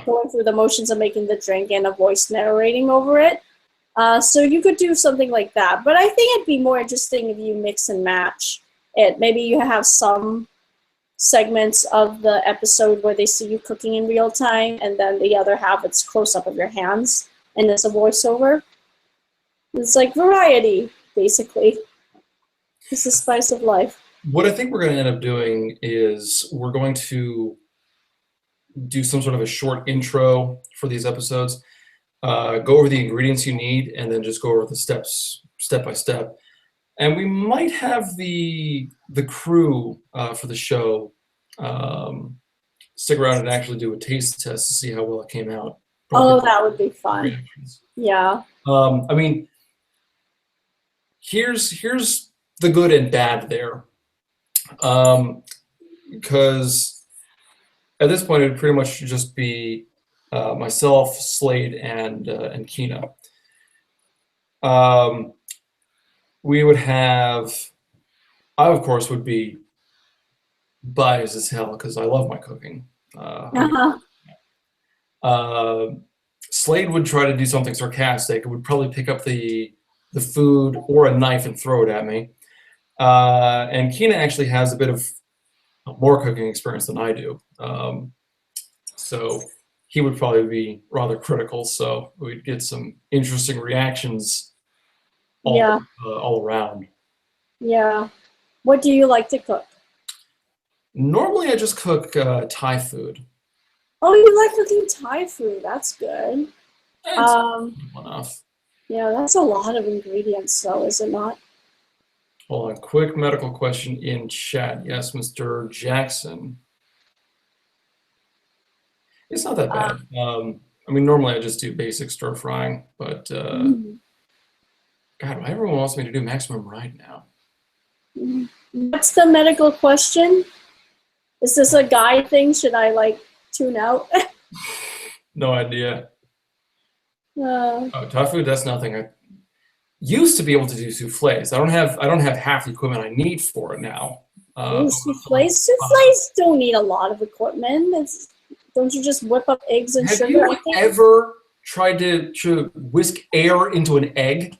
going through the motions of making the drink and a voice narrating over it. So you could do something like that. But I think it'd be more interesting if you mix and match it. Maybe you have some segments of the episode where they see you cooking in real time, and then the other half it's close up of your hands and it's a voiceover. It's like variety, basically. It's the spice of life. What I think we're going to end up doing is we're going to do some sort of a short intro for these episodes, go over the ingredients you need, and then just go over the steps step by step. And we might have the crew for the show stick around and actually do a taste test to see how well it came out. Oh, that would be fun. Yeah. I mean, here's the good and bad there. Because at this point it would pretty much just be myself, Slade, and Kina. We would have, I of course would be biased as hell because I love my cooking. Slade would try to do something sarcastic. It would probably pick up the food or a knife and throw it at me. And Keena actually has a bit of more cooking experience than I do. So he would probably be rather critical. So we'd get some interesting reactions all around. Yeah. What do you like to cook? Normally, I just cook Thai food. Oh, you like cooking Thai food. That's good. Enough. Yeah, that's a lot of ingredients, though, is it not? Hold on. Quick medical question in chat. Yes, Mr. Jackson. It's not that bad. I mean, normally I just do basic stir frying, but God, why everyone wants me to do maximum ride now? What's the medical question? Is this a guy thing? Should I like tune out? No idea. Oh, Thai food, that's nothing. I used to be able to do souffles. I don't have half the equipment I need for it now. Souffles don't need a lot of equipment. Don't you just whip up eggs and sugar? Have you ever tried to whisk air into an egg?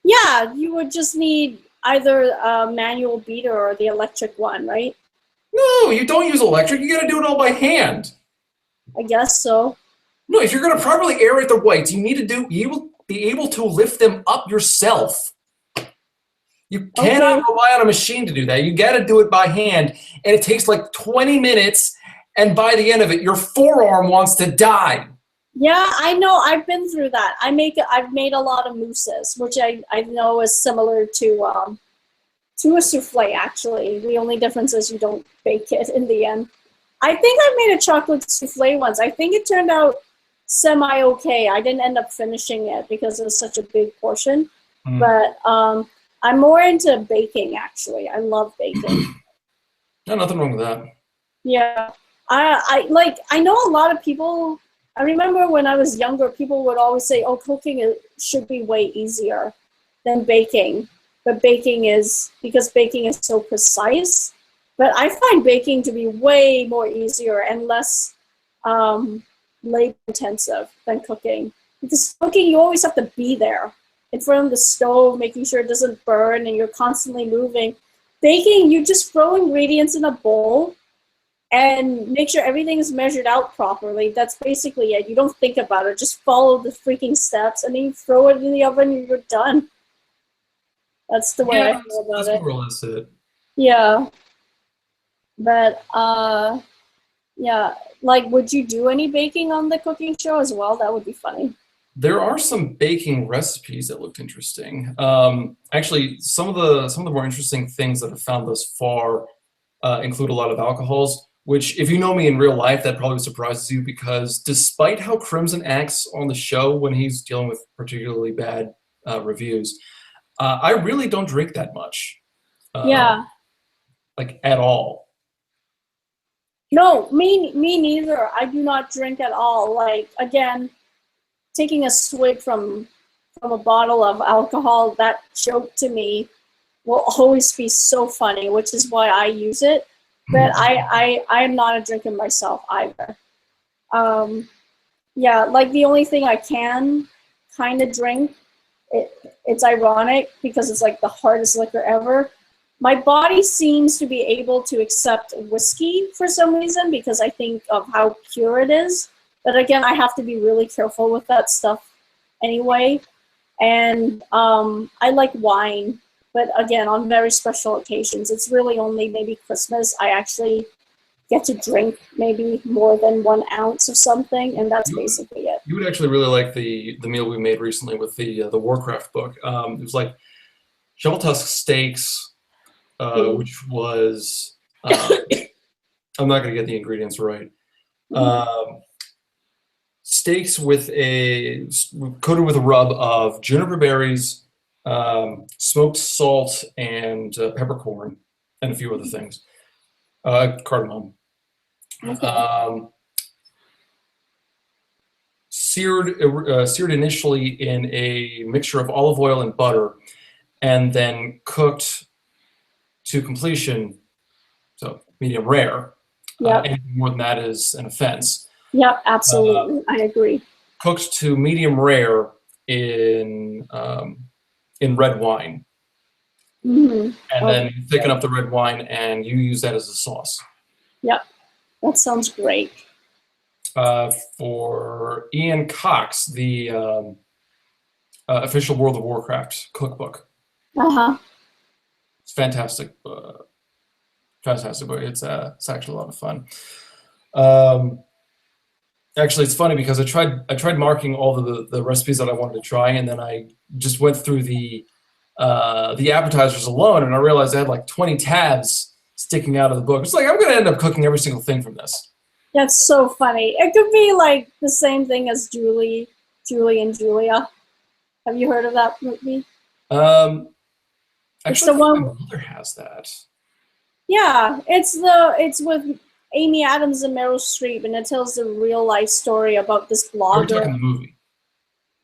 Yeah, you would just need either a manual beater or the electric one, right? No, you don't use electric. You got to do it all by hand. I guess so. No, if you're going to properly aerate the whites, you will be able to lift them up yourself. You cannot rely on a machine to do that. You got to do it by hand, and it takes like 20 minutes, and by the end of it, your forearm wants to die. Yeah, I know. I've been through that. I've made a lot of mousses, which I know is similar to a souffle, actually. The only difference is you don't bake it in the end. I think I made a chocolate souffle once. I think it turned out semi-okay. I didn't end up finishing it because it was such a big portion. But I'm more into baking, actually. I love baking. No, nothing wrong with that. Yeah. I know a lot of people. I remember when I was younger, people would always say, oh, cooking should be way easier than baking. But because baking is so precise. But I find baking to be way more easier and less labor intensive than cooking. Because cooking, you always have to be there in front of the stove, making sure it doesn't burn, and you're constantly moving. Baking, you just throw ingredients in a bowl and make sure everything is measured out properly. That's basically it. You don't think about it. Just follow the freaking steps, and then you throw it in the oven and you're done. That's the way I feel about it. That's more or less it. Yeah. But, yeah. Like, would you do any baking on the cooking show as well? That would be funny. There are some baking recipes that looked interesting. Actually, some of the more interesting things that I've found thus far include a lot of alcohols, which, if you know me in real life, that probably surprises you, because despite how Krimson acts on the show when he's dealing with particularly bad reviews, I really don't drink that much. Yeah. Like, at all. No, me neither. I do not drink at all. Like, again, taking a swig from a bottle of alcohol, that joke to me will always be so funny, which is why I use it. But I'm not a drinker myself either. Yeah, like the only thing I can kind of drink, it's ironic because it's like the hardest liquor ever. My body seems to be able to accept whiskey for some reason because I think of how pure it is. But again, I have to be really careful with that stuff anyway. And I like wine, but again, on very special occasions. It's really only maybe Christmas I actually get to drink maybe more than 1 ounce of something, and that's basically it. You would actually really like the meal we made recently with the Warcraft book. It was like shovel tusk steaks, which was I'm not going to get the ingredients right. Steaks with coated with a rub of juniper berries, smoked salt, and peppercorn, and a few other things. Cardamom. Okay. Seared initially in a mixture of olive oil and butter, and then cooked to completion, so medium rare. Yep. Anything more than that is an offense. Yep, absolutely. I agree. Cooked to medium rare in red wine. Mm-hmm. And then you thicken up the red wine and you use that as a sauce. Yep, that sounds great. For Ian Cox, the official World of Warcraft cookbook. Uh-huh. It's fantastic. Fantastic book. It's actually a lot of fun. Actually, it's funny because I tried marking all the recipes that I wanted to try, and then I just went through the appetizers alone, and I realized I had like 20 tabs sticking out of the book. It's like I'm going to end up cooking every single thing from this. That's so funny. It could be like the same thing as Julie and Julia. Have you heard of that movie? Actually, the one. my mother has that. Yeah, it's with Amy Adams and Meryl Streep, and it tells the real life story about this Are we blogger. talking the movie?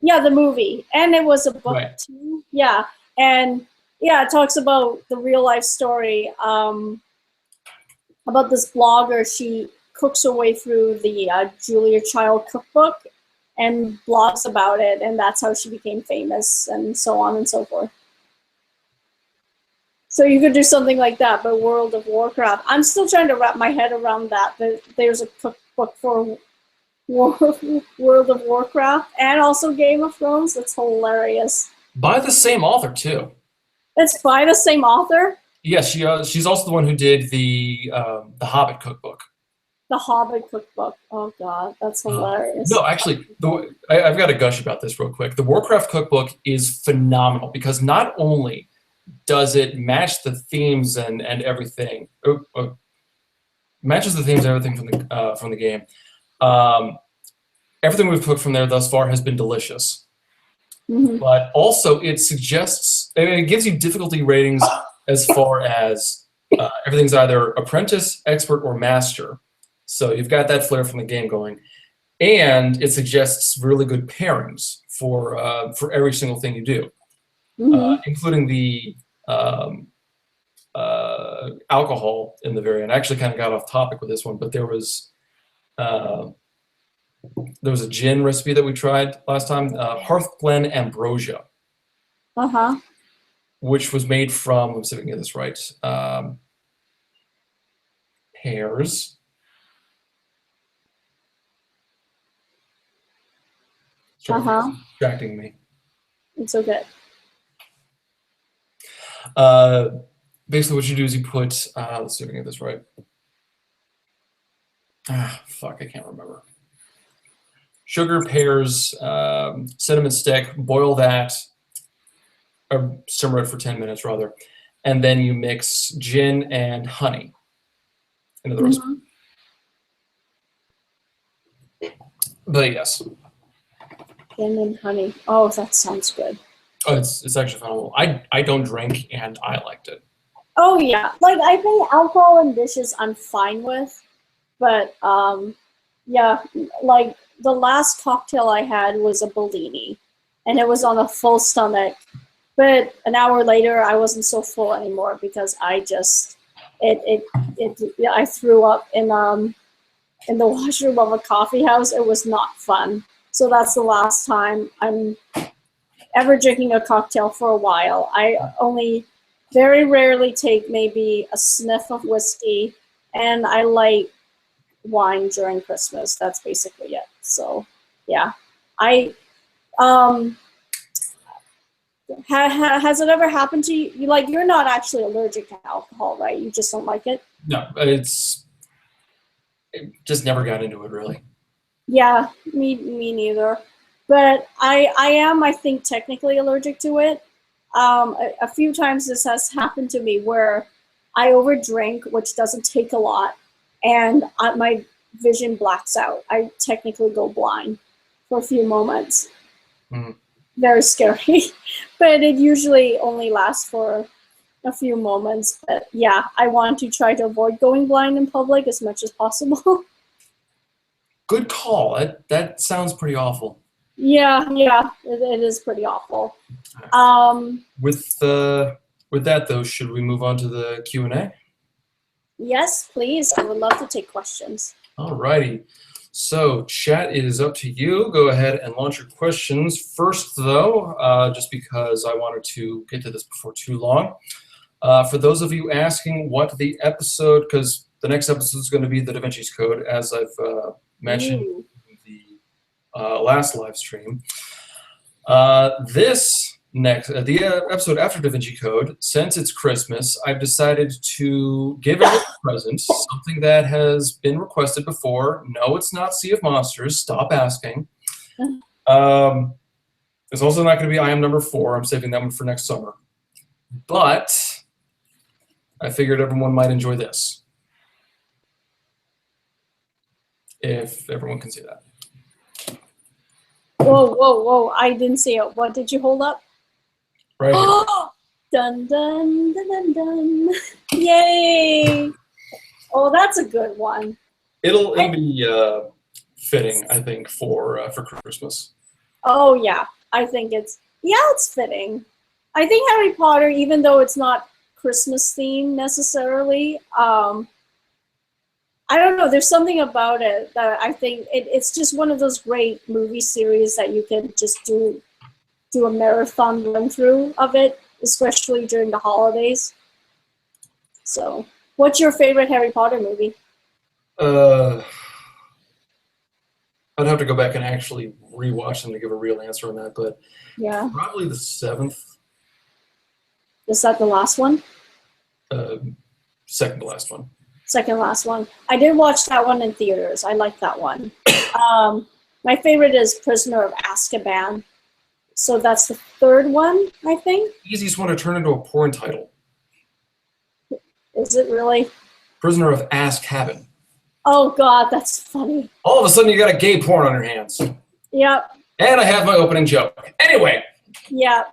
Yeah, the movie, and it was a book Right. too. Yeah, and yeah, it talks about the real life story about this blogger. She cooks her way through the Julia Child cookbook and blogs about it, and that's how she became famous, and so on and so forth. So you could do something like that, but World of Warcraft. I'm still trying to wrap my head around that. There's a cookbook for World of Warcraft and also Game of Thrones. That's hilarious. By the same author too. It's by the same author? Yes, she's also the one who did the Hobbit cookbook. The Hobbit cookbook. Oh god, that's hilarious. No, actually, I've got to gush about this real quick. The Warcraft cookbook is phenomenal because not only does it match the themes and everything, matches the themes and everything from the game. Everything we've cooked from there thus far has been delicious. Mm-hmm. But also it suggests, I mean, it gives you difficulty ratings as far as everything's either apprentice, expert, or master. So you've got that flair from the game going. And it suggests really good pairings for every single thing you do, including the alcohol in the very end. I actually kind of got off topic with this one, but there was a gin recipe that we tried last time, Hearthglen Ambrosia, which was made from, let me see if I can get this right, pears, distracting me. It's okay. Basically what you do is you put, let's see if I can get this right. Fuck, I can't remember. Sugar, pears, cinnamon stick, boil that, or simmer it for 10 minutes rather, and then you mix gin and honey into the recipe. But yes. Gin and honey. Oh, that sounds good. Oh, it's actually phenomenal. I don't drink and I liked it. Oh yeah, like I think alcohol in dishes I'm fine with, but yeah, like the last cocktail I had was a Bellini, and it was on a full stomach. But an hour later, I wasn't so full anymore because I just I threw up in the washroom of a coffee house. It was not fun. So that's the last time I'm ever drinking a cocktail for a while. I only very rarely take maybe a sniff of whiskey, and I like wine during Christmas. That's basically it. So yeah, has it ever happened to you? Like, you're not actually allergic to alcohol, right? You just don't like it? No, it just never got into it really. Yeah, me neither. But I am, I think, technically allergic to it. A few times this has happened to me where I overdrink, which doesn't take a lot, and my vision blacks out. I technically go blind for a few moments. Very scary. But it usually only lasts for a few moments. But yeah, I want to try to avoid going blind in public as much as possible. Good call. That sounds pretty awful. Yeah, it is pretty awful. With that though, should we move on to the Q&A? Yes, please. I would love to take questions. Alrighty. So, chat, it is up to you. Go ahead and launch your questions. First, though, just because I wanted to get to this before too long, for those of you asking what the episode, because the next episode is going to be the Da Vinci's Code, as I've mentioned in the last live stream. The episode after Da Vinci Code, since it's Christmas, I've decided to give a present, something that has been requested before. No, it's not Sea of Monsters. Stop asking. It's also not going to be I Am Number 4. I'm saving that one for next summer. But I figured everyone might enjoy this, if everyone can see that. Whoa, whoa, whoa. I didn't see it. What did you hold up? Right here. Oh, dun, dun, dun, dun, dun. Yay. Oh, that's a good one. It'll be fitting, I think, for Christmas. Oh, yeah. I think it's fitting. I think Harry Potter, even though it's not Christmas themed necessarily, I don't know, there's something about it that I think it's just one of those great movie series that you can just do a marathon run through of it, especially during the holidays. So, what's your favorite Harry Potter movie? I'd have to go back and actually rewatch them to give a real answer on that, but Yeah. probably the 7th. Is that the last one? Second to last one. Second last one. I did watch that one in theaters. I like that one. My favorite is Prisoner of Azkaban. So that's the third one, I think. Easiest one to turn into a porn title. Is it really? Prisoner of Azkaban. Oh, God, that's funny. All of a sudden, you got a gay porn on your hands. Yep. And I have my opening joke. Anyway. Yeah.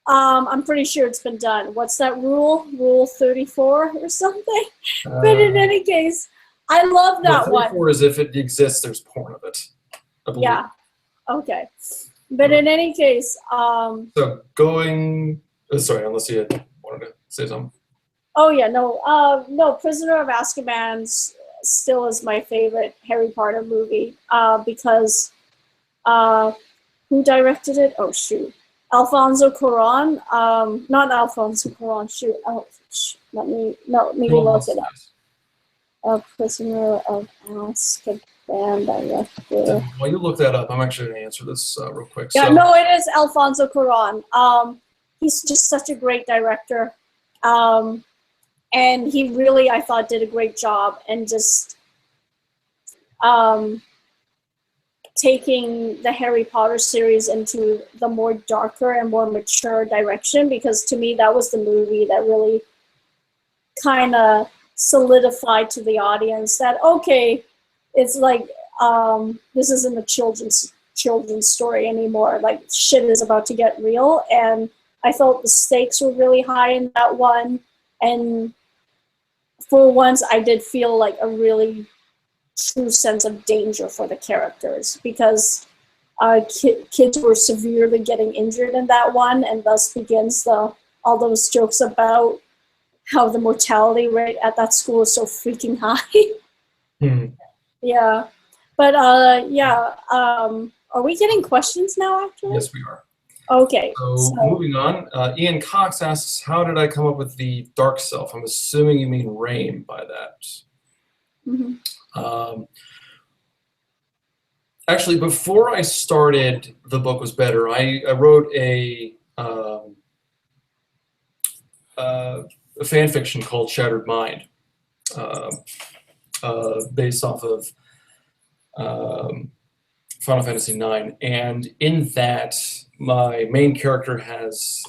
I'm pretty sure it's been done. What's that rule? Rule 34 or something? But in any case, I love that one. 34 is if it exists, there's porn of it. I believe. Yeah. Okay. But in any case, so going. Sorry, unless you wanted to say something. Oh yeah, no, Prisoner of Azkaban still is my favorite Harry Potter movie because who directed it? Oh shoot, Alfonso Cuarón. Not Alfonso Cuarón. Shoot. Oh, let me look it up. Prisoner of Azkaban director. While you look that up, I'm actually going to answer this real quick. Yeah, so. no, it is Alfonso Cuarón. He's just such a great director. And he really, I thought, did a great job and just taking the Harry Potter series into the more darker and more mature direction, because to me that was the movie that really kind of solidified to the audience that, okay, it's like this isn't a children's story anymore. Like, shit is about to get real, and I felt the stakes were really high in that one. And for once, I did feel like a really true sense of danger for the characters, because kids were severely getting injured in that one, and thus begins all those jokes about how the mortality rate at that school is so freaking high. Yeah. But are we getting questions now, actually? Yes, we are. Okay. So moving on, Ian Cox asks, how did I come up with the dark self? I'm assuming you mean Rain by that. Mm-hmm. Actually, before I started The Book Was Better, I wrote a fan fiction called Shattered Mind, based off of Final Fantasy IX. And in that, my main character has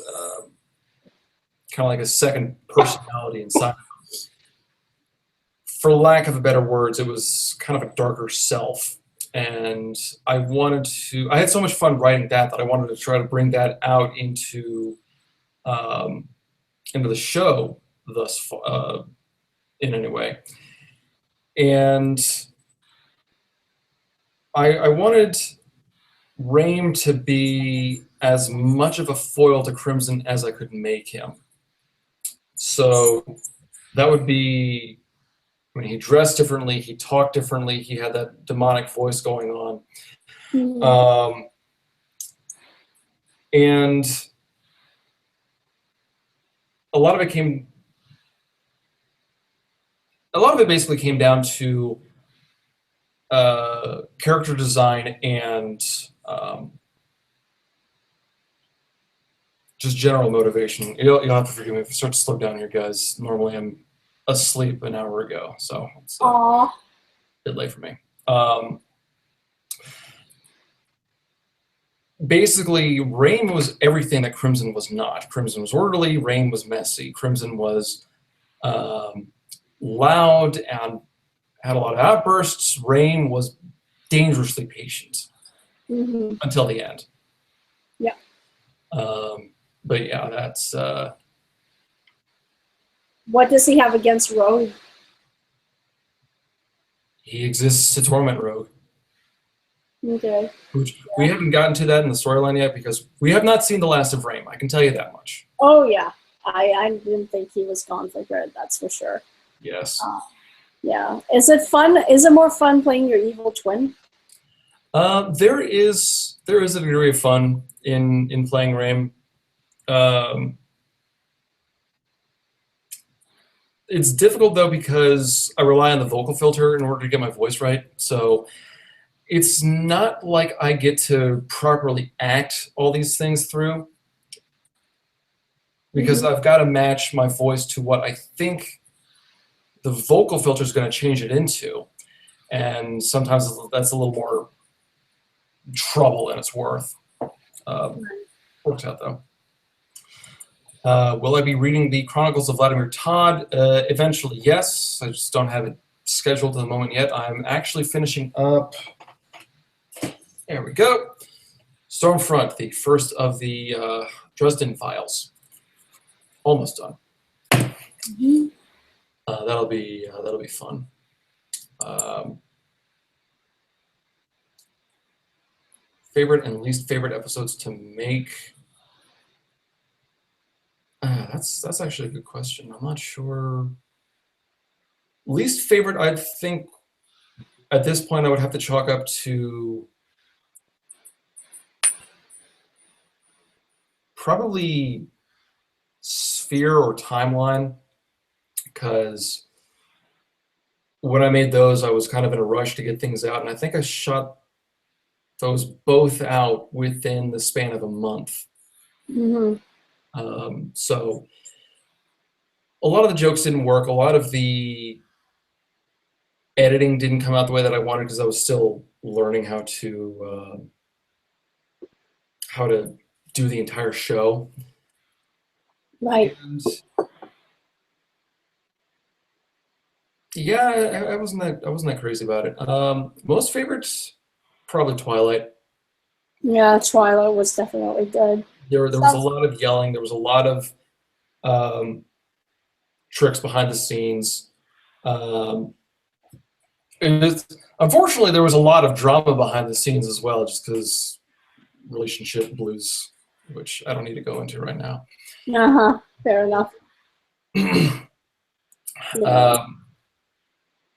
kind of like a second personality inside. For lack of better words, it was kind of a darker self. And I had so much fun writing that I wanted to try to bring that out into the show thus far, in any way. And I wanted Raim to be as much of a foil to Crimson as I could make him. So that would be I mean, he dressed differently, he talked differently, he had that demonic voice going on. Mhm. And a lot of it basically came down to character design and just general motivation. You'll have to forgive me if I start to slow down here, guys. Normally I'm asleep an hour ago, so it's Aw. a bit late for me. Basically, Rain was everything that Crimson was not. Crimson was orderly, Rain was messy. Crimson was loud and had a lot of outbursts. Rain was dangerously patient Mhm. until the end. Yeah. But yeah, that's... What does he have against Rogue? he exists to torment Rogue. Okay. Which we haven't gotten to that in the storyline yet because we have not seen the last of Rain. I can tell you that much. Oh yeah, I didn't think he was gone for good. That's for sure. Yes. Yeah. Is it fun? Is it more fun playing your evil twin? There is a degree of fun in playing Rain. It's difficult though because I rely on the vocal filter in order to get my voice right. So it's not like I get to properly act all these things through because I've got to match my voice to what I think the vocal filter is going to change it into. And sometimes that's a little more trouble than it's worth. Works out though. Will I be reading the Chronicles of Vladimir Todd? Eventually, yes. I just don't have it scheduled at the moment yet. I'm actually finishing up. There we go. Stormfront, the first of the Dresden files. Almost done. That'll be fun. Favorite and least favorite episodes to make. That's actually a good question. I'm not sure. Least favorite, I think at this point I would have to chalk up to probably Sphere or Timeline, because when I made those, I was kind of in a rush to get things out, and I think I shot those both out within the span of a month. So a lot of the jokes didn't work. A lot of the editing didn't come out the way that I wanted because I was still learning how to do the entire show. Right. And yeah, I wasn't that crazy about it. Most favorites, probably Twilight. Yeah, Twilight was definitely good. There was a lot of yelling. There was a lot of tricks behind the scenes. Unfortunately, there was a lot of drama behind the scenes as well, just because relationship blues, which I don't need to go into right now. Fair enough.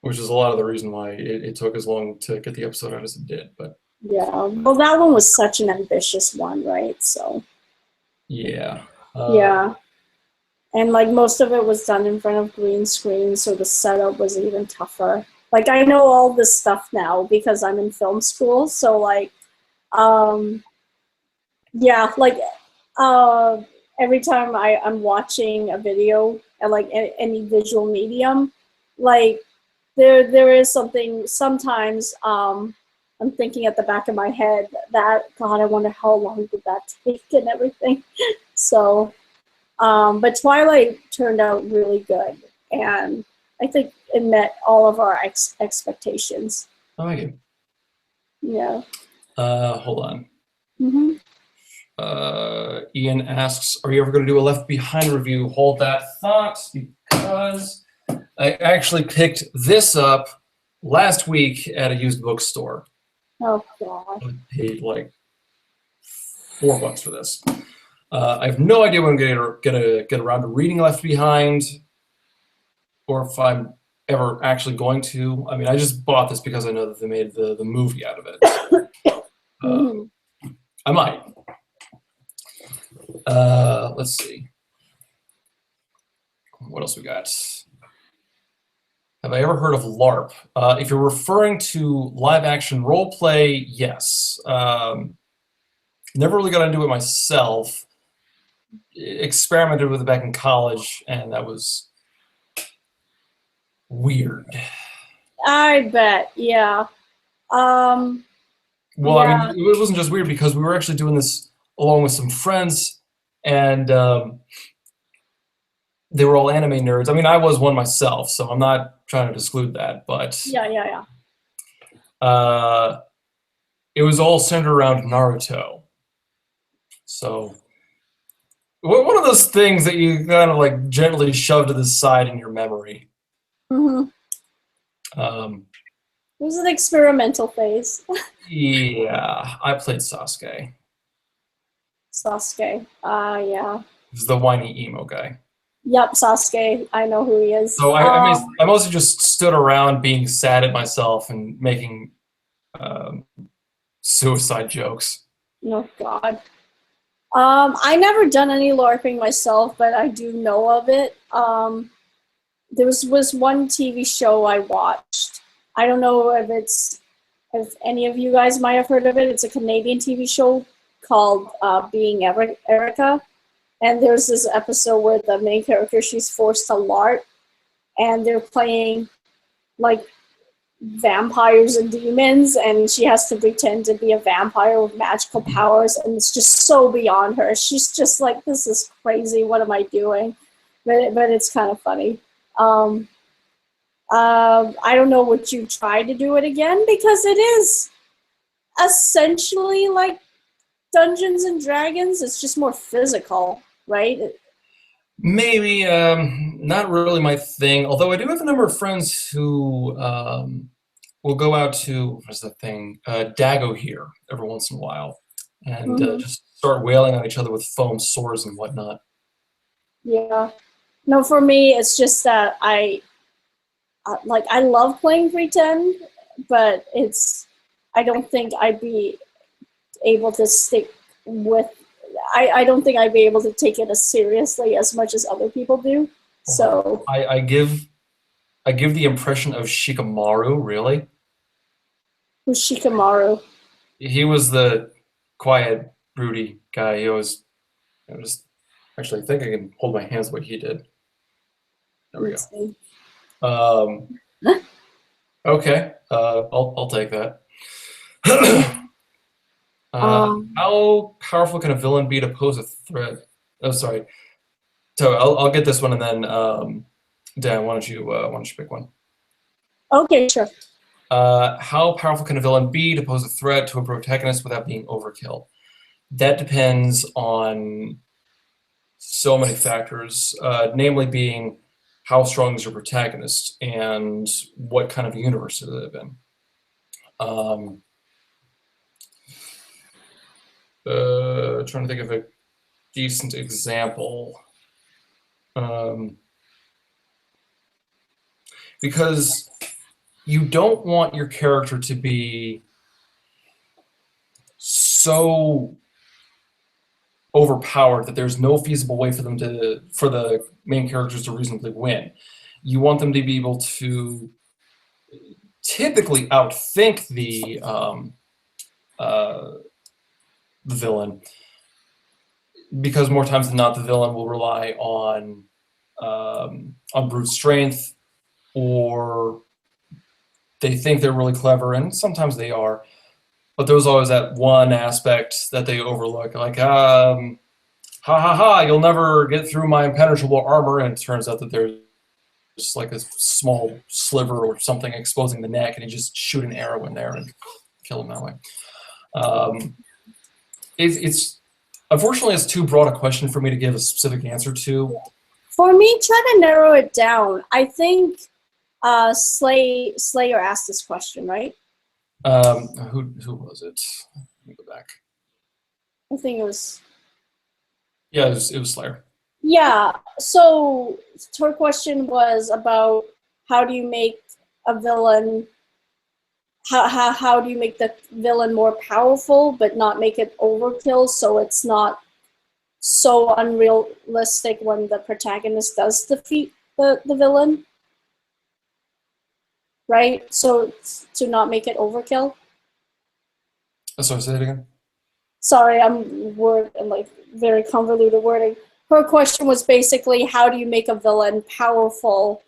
Which is a lot of the reason why it took as long to get the episode out as it did. But yeah, well, that one was such an ambitious one, right? So yeah. Yeah. And like most of it was done in front of green screen, so the setup was even tougher. Like I know all this stuff now because I'm in film school, so like yeah, like every time I'm watching a video at like any visual medium, like there is something sometimes I'm thinking at the back of my head that, God, I wonder how long did that take and everything. So but Twilight turned out really good, and I think it met all of our expectations. Oh, thank you. Yeah. Hold on. Ian asks, are you ever going to do a Left Behind review? Hold that thought, because I actually picked this up last week at a used bookstore. Oh, God. I paid like $4 for this. I have no idea when I'm gonna get around to reading Left Behind, or if I'm ever actually going to. I mean, I just bought this because I know that they made the movie out of it. Mhm. I might. Let's see. What else we got? Have I ever heard of LARP? If you're referring to live action role play, yes. Never really got into it myself. Experimented with it back in college, and that was weird. I bet, yeah. Well, I Yeah, mean, it wasn't just weird because we were actually doing this along with some friends, and they were all anime nerds. I mean, I was one myself, so I'm not trying to exclude that, but yeah. it was all centered around Naruto. So one of those things that you kind of like gently shove to the side in your memory. Hmm. Um, It was an experimental phase. yeah, I played Sasuke. Sasuke. Yeah. He's the whiny emo guy. Yep, Sasuke. I know who he is. So I mostly just stood around being sad at myself and making um, suicide jokes. Oh God. I never done any LARPing myself, but I do know of it. There was one TV show I watched. I don't know if any of you guys might have heard of it. It's a Canadian TV show called Being Erica. And there's this episode where the main character, she's forced to LARP, and they're playing like vampires and demons, and she has to pretend to be a vampire with magical powers, and it's just so beyond her. She's just like, this is crazy. What am I doing? But it's kind of funny. I don't know, would you try to do it again? Because it is essentially like Dungeons and Dragons. It's just more physical, right? Maybe not really my thing. Although I do have a number of friends who will go out to what's the thing, Dago here every once in a while, and Mhm. just start wailing on each other with foam swords and whatnot. Yeah. No, for me, it's just that I love playing pretend, but I don't think I'd be able to stick with. I don't think I'd be able to take it as seriously as much as other people do. So I give the impression of Shikamaru. Really, who's Shikamaru? he was the quiet, broody guy. He always, I just actually I think I can hold my hands the way he did. There we Let's see. go. Okay, I'll take that. How powerful can a villain be to pose a threat? Oh, sorry. So I'll get this one, and then Dan, why don't you pick one? Okay, sure. How powerful can a villain be to pose a threat to a protagonist without being overkill? That depends on so many factors, namely being how strong is your protagonist and what kind of universe they live in. Trying to think of a decent example. Because you don't want your character to be so overpowered that there's no feasible way for the main characters to reasonably win. You want them to be able to typically outthink the villain, because more times than not, the villain will rely on brute strength, or they think they're really clever, and sometimes they are. But there's always that one aspect that they overlook, like, ha ha ha, you'll never get through my impenetrable armor, and it turns out that there's like a small sliver or something exposing the neck, and you just shoot an arrow in there and kill him that way. It's unfortunately it's too broad a question for me to give a specific answer to. For me, try to narrow it down. I think Slayer asked this question, right? Who was it? Let me go back. I think it was. Yeah, it was Slayer. Yeah. So her question was about how do you make a villain, how do you make the villain more powerful but not make it overkill so it's not so unrealistic when the protagonist does defeat the villain, right? So to not make it overkill. Sorry, say it again. Sorry, I'm like very convoluted wording. Her question was basically, how do you make a villain powerful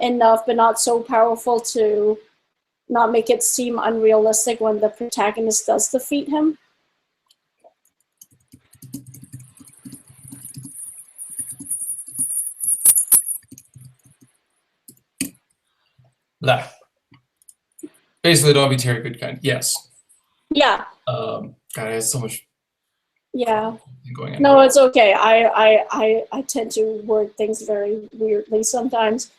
enough, but not so powerful to not make it seem unrealistic when the protagonist does defeat him? Blah. Basically, don't be Terry Goodkind. Yes. Yeah. God, I have so much. Yeah. Going on. No, it's okay. I tend to word things very weirdly sometimes.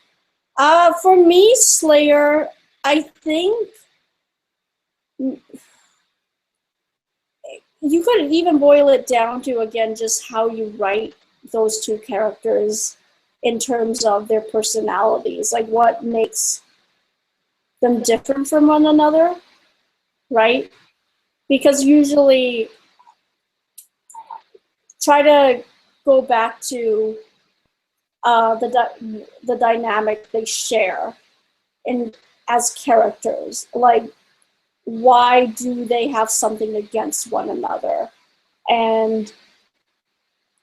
For me, Slayer, I think you could even boil it down to, again, just how you write those two characters in terms of their personalities, like what makes them different from one another, right? Because usually, try to go back to the dynamic they share as characters. Like, why do they have something against one another? And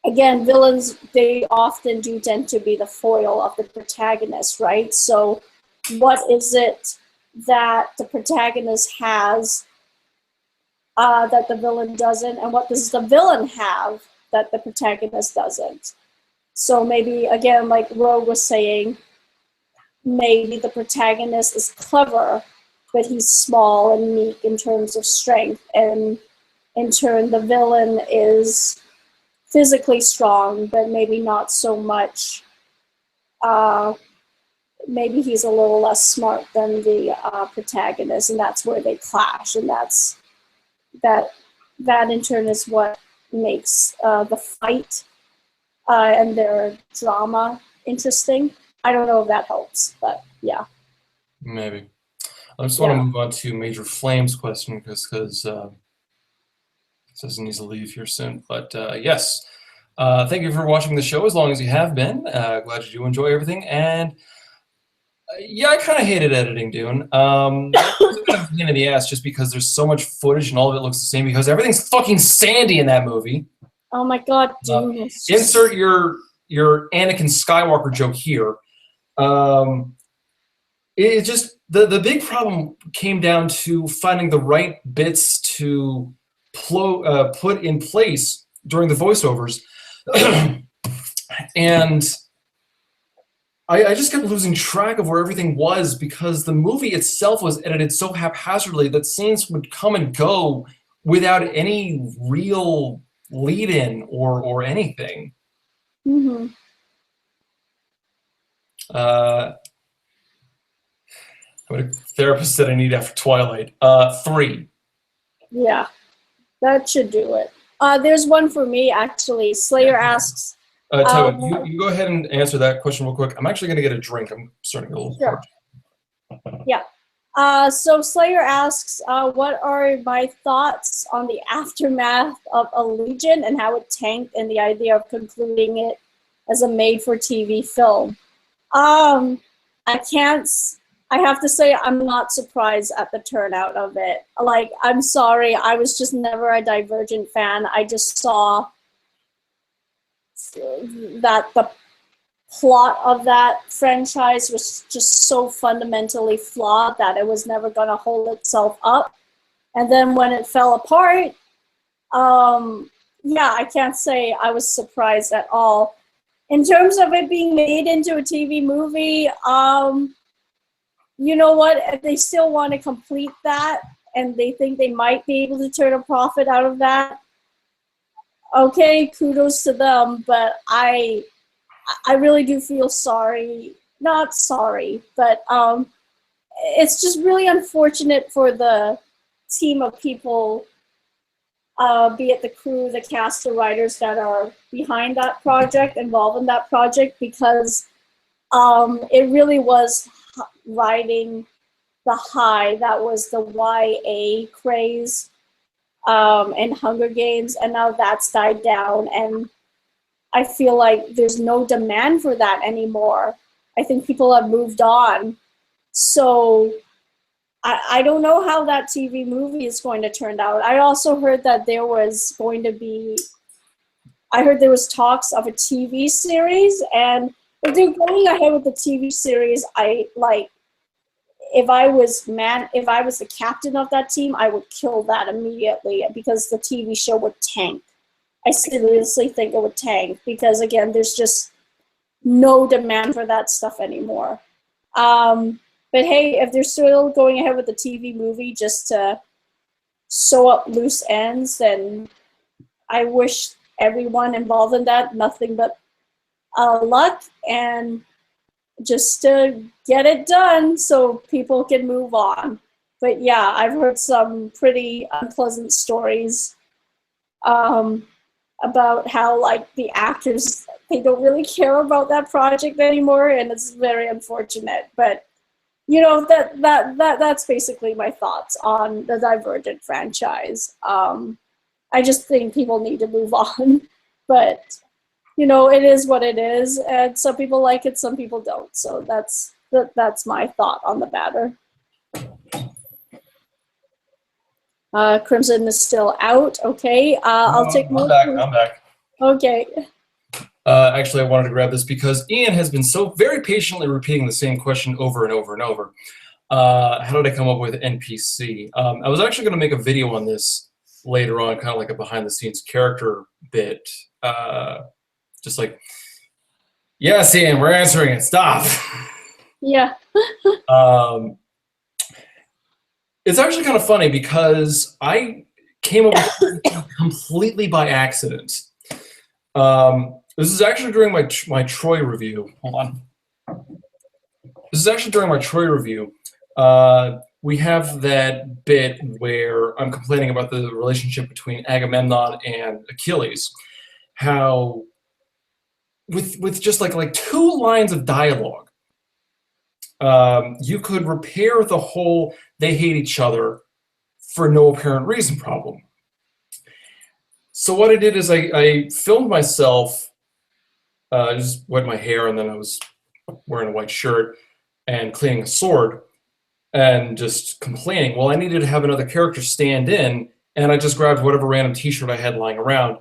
again, villains, they often do tend to be the foil of the protagonist, right? So what is it that the protagonist has that the villain doesn't, and what does the villain have that the protagonist doesn't? So maybe, again, like Rogue was saying, maybe the protagonist is clever, but he's small and meek in terms of strength, and in turn the villain is physically strong, but maybe not so much. Maybe he's a little less smart than the protagonist, and that's where they clash, and that in turn is what makes the fight and their drama interesting. I don't know if that helps, but yeah. Maybe. I just want to move on to Major Flame's question because says he needs to leave here soon. But yes, thank you for watching the show as long as you have been. Glad you do enjoy everything. And yeah, I kind of hated editing Dune. It's kind of a pain in the ass just because there's so much footage and all of it looks the same because everything's fucking sandy in that movie. Oh my god, Dune. Insert your Anakin Skywalker joke here. It just the big problem came down to finding the right bits to put in place during the voiceovers, and I just kept losing track of where everything was because the movie itself was edited so haphazardly that scenes would come and go without any real lead-in or anything. Mm-hmm. What a therapist said I need after Twilight. 3. Yeah, that should do it. There's one for me, actually. Slayer asks... you go ahead and answer that question real quick. I'm actually going to get a drink. I'm starting to get a little parched. Yeah. So Slayer asks, what are my thoughts on the aftermath of Allegiant and how it tanked and the idea of concluding it as a made-for-TV film? I have to say I'm not surprised at the turnout of it. Like, I'm sorry, I was just never a Divergent fan. I just saw that the plot of that franchise was just so fundamentally flawed that it was never going to hold itself up. And then when it fell apart, yeah, I can't say I was surprised at all. In terms of it being made into a TV movie, you know what? If they still want to complete that and they think they might be able to turn a profit out of that, okay, kudos to them, but I really do feel sorry. Not sorry, but it's just really unfortunate for the team of people, be it the crew, the cast, the writers that are behind that project, involved in that project, because It really was riding the high that was the YA craze and Hunger Games, and now that's died down, and I feel like there's no demand for that anymore. I think people have moved on. So I don't know how that TV movie is going to turn out. I also heard that there was going to be, I heard there was talks of a TV series, and if they're going ahead with the TV series, if I was the captain of that team, I would kill that immediately because the TV show would tank. I seriously think it would tank because, again, there's just no demand for that stuff anymore. But hey, if they're still going ahead with the TV movie just to sew up loose ends, then I wish everyone involved in that nothing but luck and just to get it done so people can move on. But yeah, I've heard some pretty unpleasant stories about how like the actors, they don't really care about that project anymore, and it's very unfortunate. But you know, that's basically my thoughts on the Divergent franchise. I just think people need to move on, but you know, it is what it is, and some people like it, some people don't. So that's my thought on the matter. Crimson is still out. Okay, I'll take more. I'm back. Okay. Actually, I wanted to grab this because Ian has been so very patiently repeating the same question over and over and over. How did I come up with NPC? I was actually going to make a video on this later on, kind of like a behind-the-scenes character bit. Just like, yes, Ian, we're answering it. Stop. Yeah. It's actually kind of funny because I came up with it completely by accident. This is actually during my Troy review. Hold on. This is actually during my Troy review. We have that bit where I'm complaining about the relationship between Agamemnon and Achilles. How with just like 2 lines of dialogue, you could repair the whole they hate each other for no apparent reason problem. So what I did is I filmed myself, just wet my hair, and then I was wearing a white shirt and cleaning a sword and just complaining. Well, I needed to have another character stand in, and I just grabbed whatever random t-shirt I had lying around,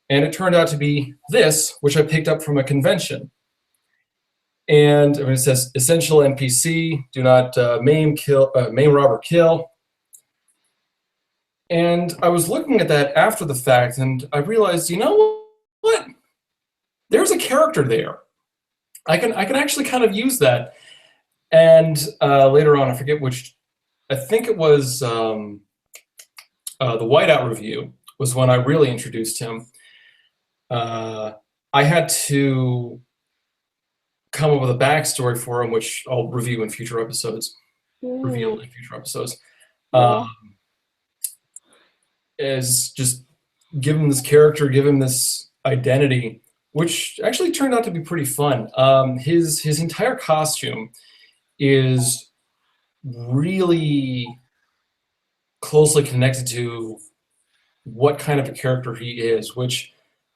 and it turned out to be this, which I picked up from a convention. And I mean, it says essential NPC, do not maim, rob, or kill. And I was looking at that after the fact, and I realized, you know what? There's a character there. I can actually kind of use that. And later on, I forget which. I think it was the Whiteout review was when I really introduced him. I had to come up with a backstory for him, which I'll review in future episodes. Reveal in future episodes. Is just give him this character, give him this identity, which actually turned out to be pretty fun. His entire costume is really closely connected to what kind of a character he is, which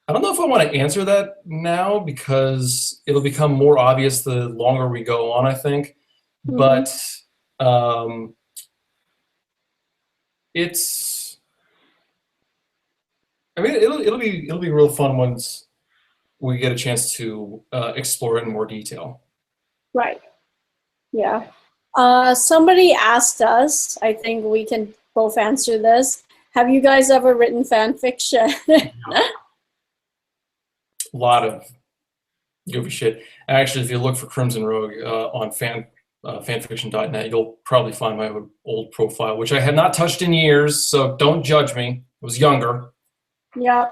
I don't know if I want to answer that now because it'll become more obvious the longer we go on, I think. But it's, I mean, it'll be real fun once we get a chance to explore it in more detail. Right. Yeah. Somebody asked us, I think we can both answer this. Have you guys ever written fan fiction? A lot of goofy shit. Actually, if you look for Crimson Rogue on fanfiction.net, you'll probably find my old profile, which I had not touched in years, so don't judge me. I was younger. Yeah.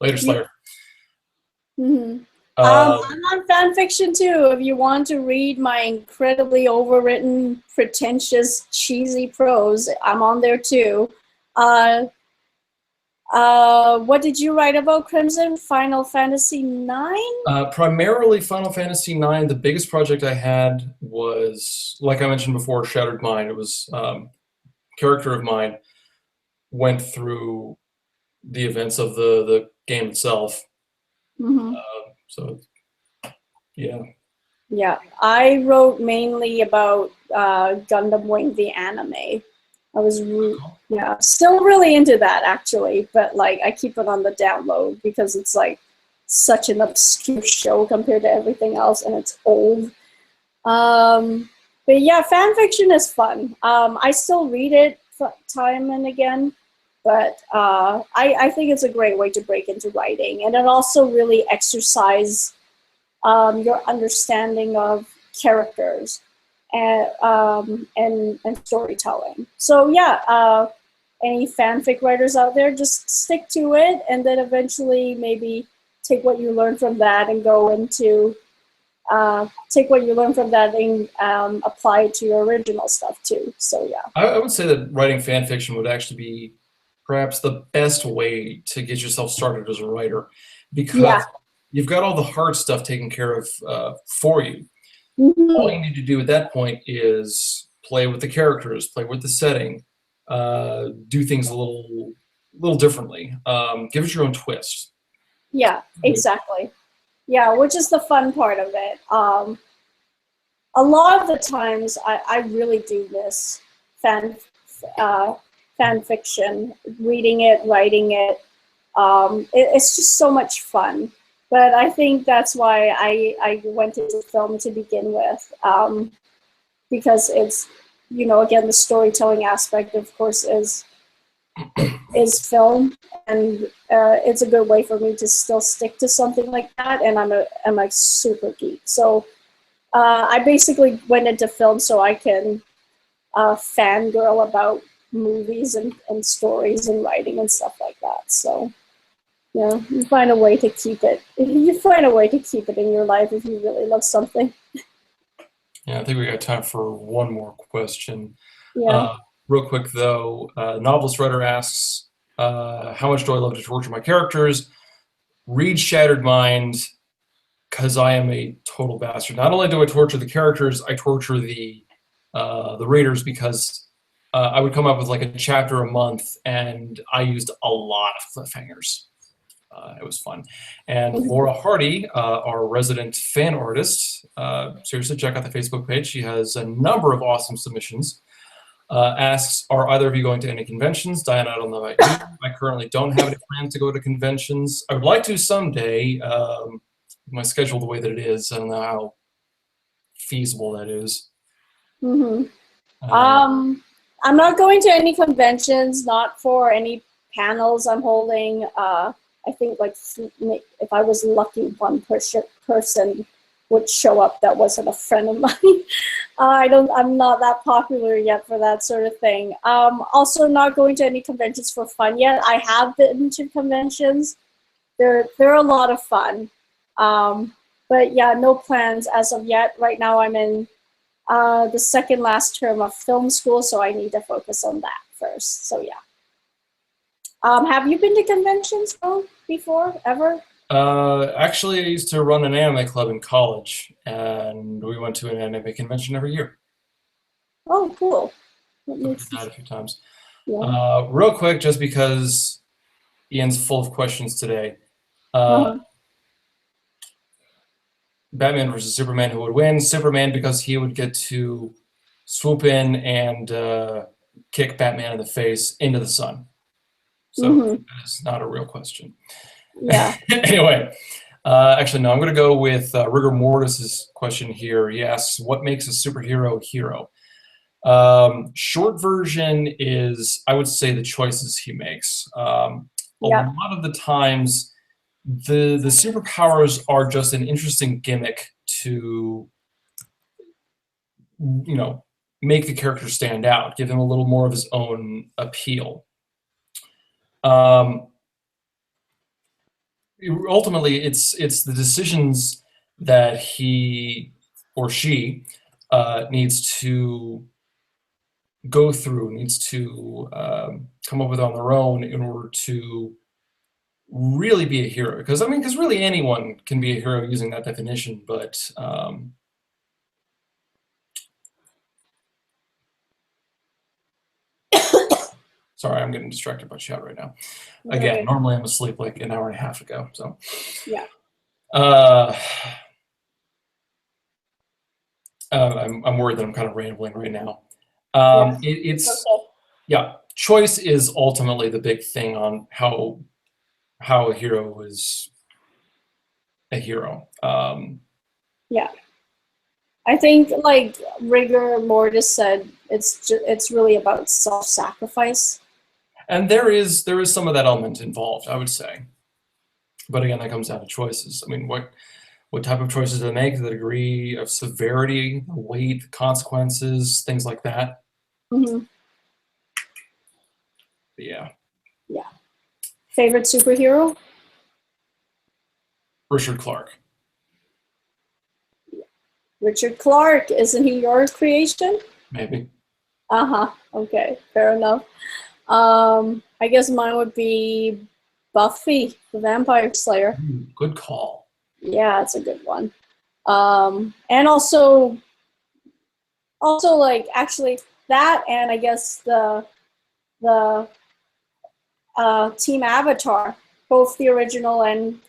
Later, Slayer. I'm on fan fiction too. If you want to read my incredibly overwritten, pretentious, cheesy prose, I'm on there too. What did you write about Crimson? Final Fantasy IX? Primarily Final Fantasy IX. The biggest project I had was, like I mentioned before, Shattered Mind. It was character of mine went through the events of the game itself. Mm-hmm. So, yeah. Yeah, I wrote mainly about Gundam Wing, the anime. I was, yeah, still really into that actually, but like I keep it on the download because it's like such an obscure show compared to everything else, and it's old. But yeah, fan fiction is fun. I still read it time and again, but I think it's a great way to break into writing, and it also really exercises your understanding of characters and storytelling. So yeah, any fanfic writers out there, just stick to it, and then eventually maybe take what you learn from that and go into take what you learn from that and apply it to your original stuff too. So yeah. I would say that writing fan fiction would actually be perhaps the best way to get yourself started as a writer, because Yeah. you've got all the hard stuff taken care of for you. Mm-hmm. All you need to do at that point is play with the characters, play with the setting, do things a little differently. Give it your own twist. Yeah, exactly. Yeah, which is the fun part of it. A lot of the times, I really do miss fan fiction, reading it, writing it. It's just so much fun. But I think that's why I went into film to begin with, because it's, again, the storytelling aspect, of course, is film, and it's a good way for me to still stick to something like that. And I'm a super geek, so I basically went into film so I can fangirl about movies and stories and writing and stuff like that. So yeah, you find a way to keep it. You find a way to keep it in your life if you really love something. Yeah, I think we got time for one more question. Yeah. Real quick though, novelist writer asks, how much do I love to torture my characters? Read Shattered Mind, because I am a total bastard. Not only do I torture the characters, I torture the readers, because I would come up with like a chapter a month, and I used a lot of cliffhangers. It was fun. And Laura Hardy, our resident fan artist, seriously, check out the Facebook page. She has a number of awesome submissions. Asks, are either of you going to any conventions? Diane, I don't know about you. I currently don't have any plans to go to conventions. I would like to someday. My schedule the way that it is, I don't know how feasible that is. Mm-hmm. I'm not going to any conventions, not for any panels I'm holding. I think like if I was lucky, one person would show up that wasn't a friend of mine. I'm not that popular yet for that sort of thing. Also not going to any conventions for fun yet. I have been to conventions. They're a lot of fun. But yeah, no plans as of yet. Right now I'm in the second last term of film school, so I need to focus on that first. So yeah. Have you been to conventions before, ever? Actually, I used to run an anime club in college, and we went to an anime convention every year. Oh, cool. So we did that a few times. Yeah. Real quick, just because Ian's full of questions today. Batman versus Superman, who would win? Superman, because he would get to swoop in and kick Batman in the face into the sun. So that is not a real question. Yeah. Anyway, actually, no, I'm going to go with Rigor Mortis's question here. He asks, what makes a superhero hero? Short version is, I would say, the choices he makes. A lot of the times, the superpowers are just an interesting gimmick to, make the character stand out, give him a little more of his own appeal. Ultimately, it's the decisions that he or she needs to go through, needs to come up with on their own in order to really be a hero, because I mean, because really anyone can be a hero using that definition, but sorry, I'm getting distracted by chat right now. Again, Right. normally I'm asleep like an hour and a half ago, so Yeah. I'm worried that I'm kind of rambling right now. Yeah. It's Okay. yeah, choice is ultimately the big thing on how a hero is a hero. Yeah. I think, like rigor mortis said, it's really about self-sacrifice. And there is some of that element involved, I would say. But again, that comes down to choices. I mean, what type of choices do they make? The degree of severity, the weight, the consequences, things like that. Hmm. But yeah. Yeah. Favorite superhero? Richard Clark. Richard Clark. Isn't he your creation? Maybe. Uh-huh. Okay. Fair enough. I guess mine would be Buffy, the Vampire Slayer. Ooh, good call. Yeah, it's a good one. And also like actually that, and I guess the Team Avatar, both the original and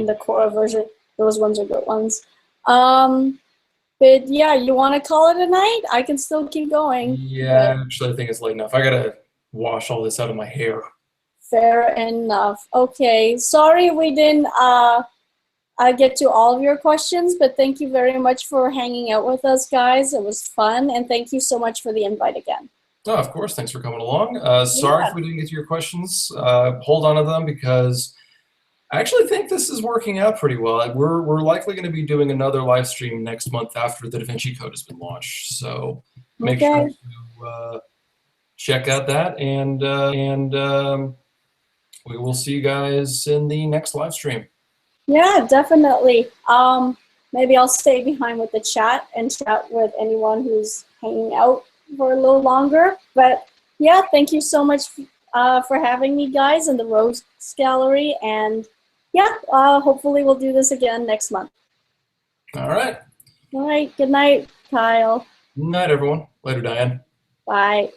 the core version. Those ones are good ones. But yeah, you want to call it a night? I can still keep going. Yeah, actually, I think it's late enough. I gotta wash all this out of my hair. Fair enough. Okay, sorry we didn't get to all of your questions, but thank you very much for hanging out with us, guys. It was fun, and thank you so much for the invite again. Oh, of course. Thanks for coming along. Sorry Yeah. if we didn't get to your questions. Hold on to them, because I actually think this is working out pretty well. We're likely going to be doing another live stream next month after the Da Vinci Code has been launched. So make sure Okay. to check out that, and we will see you guys in the next live stream. Yeah, definitely. Maybe I'll stay behind with the chat and chat with anyone who's hanging out for a little longer. But yeah, thank you so much for having me, guys, in the Rose Gallery. And yeah, hopefully we'll do this again next month. All right. All right. Good night, Kyle. Night, everyone. Later, Diane. Bye.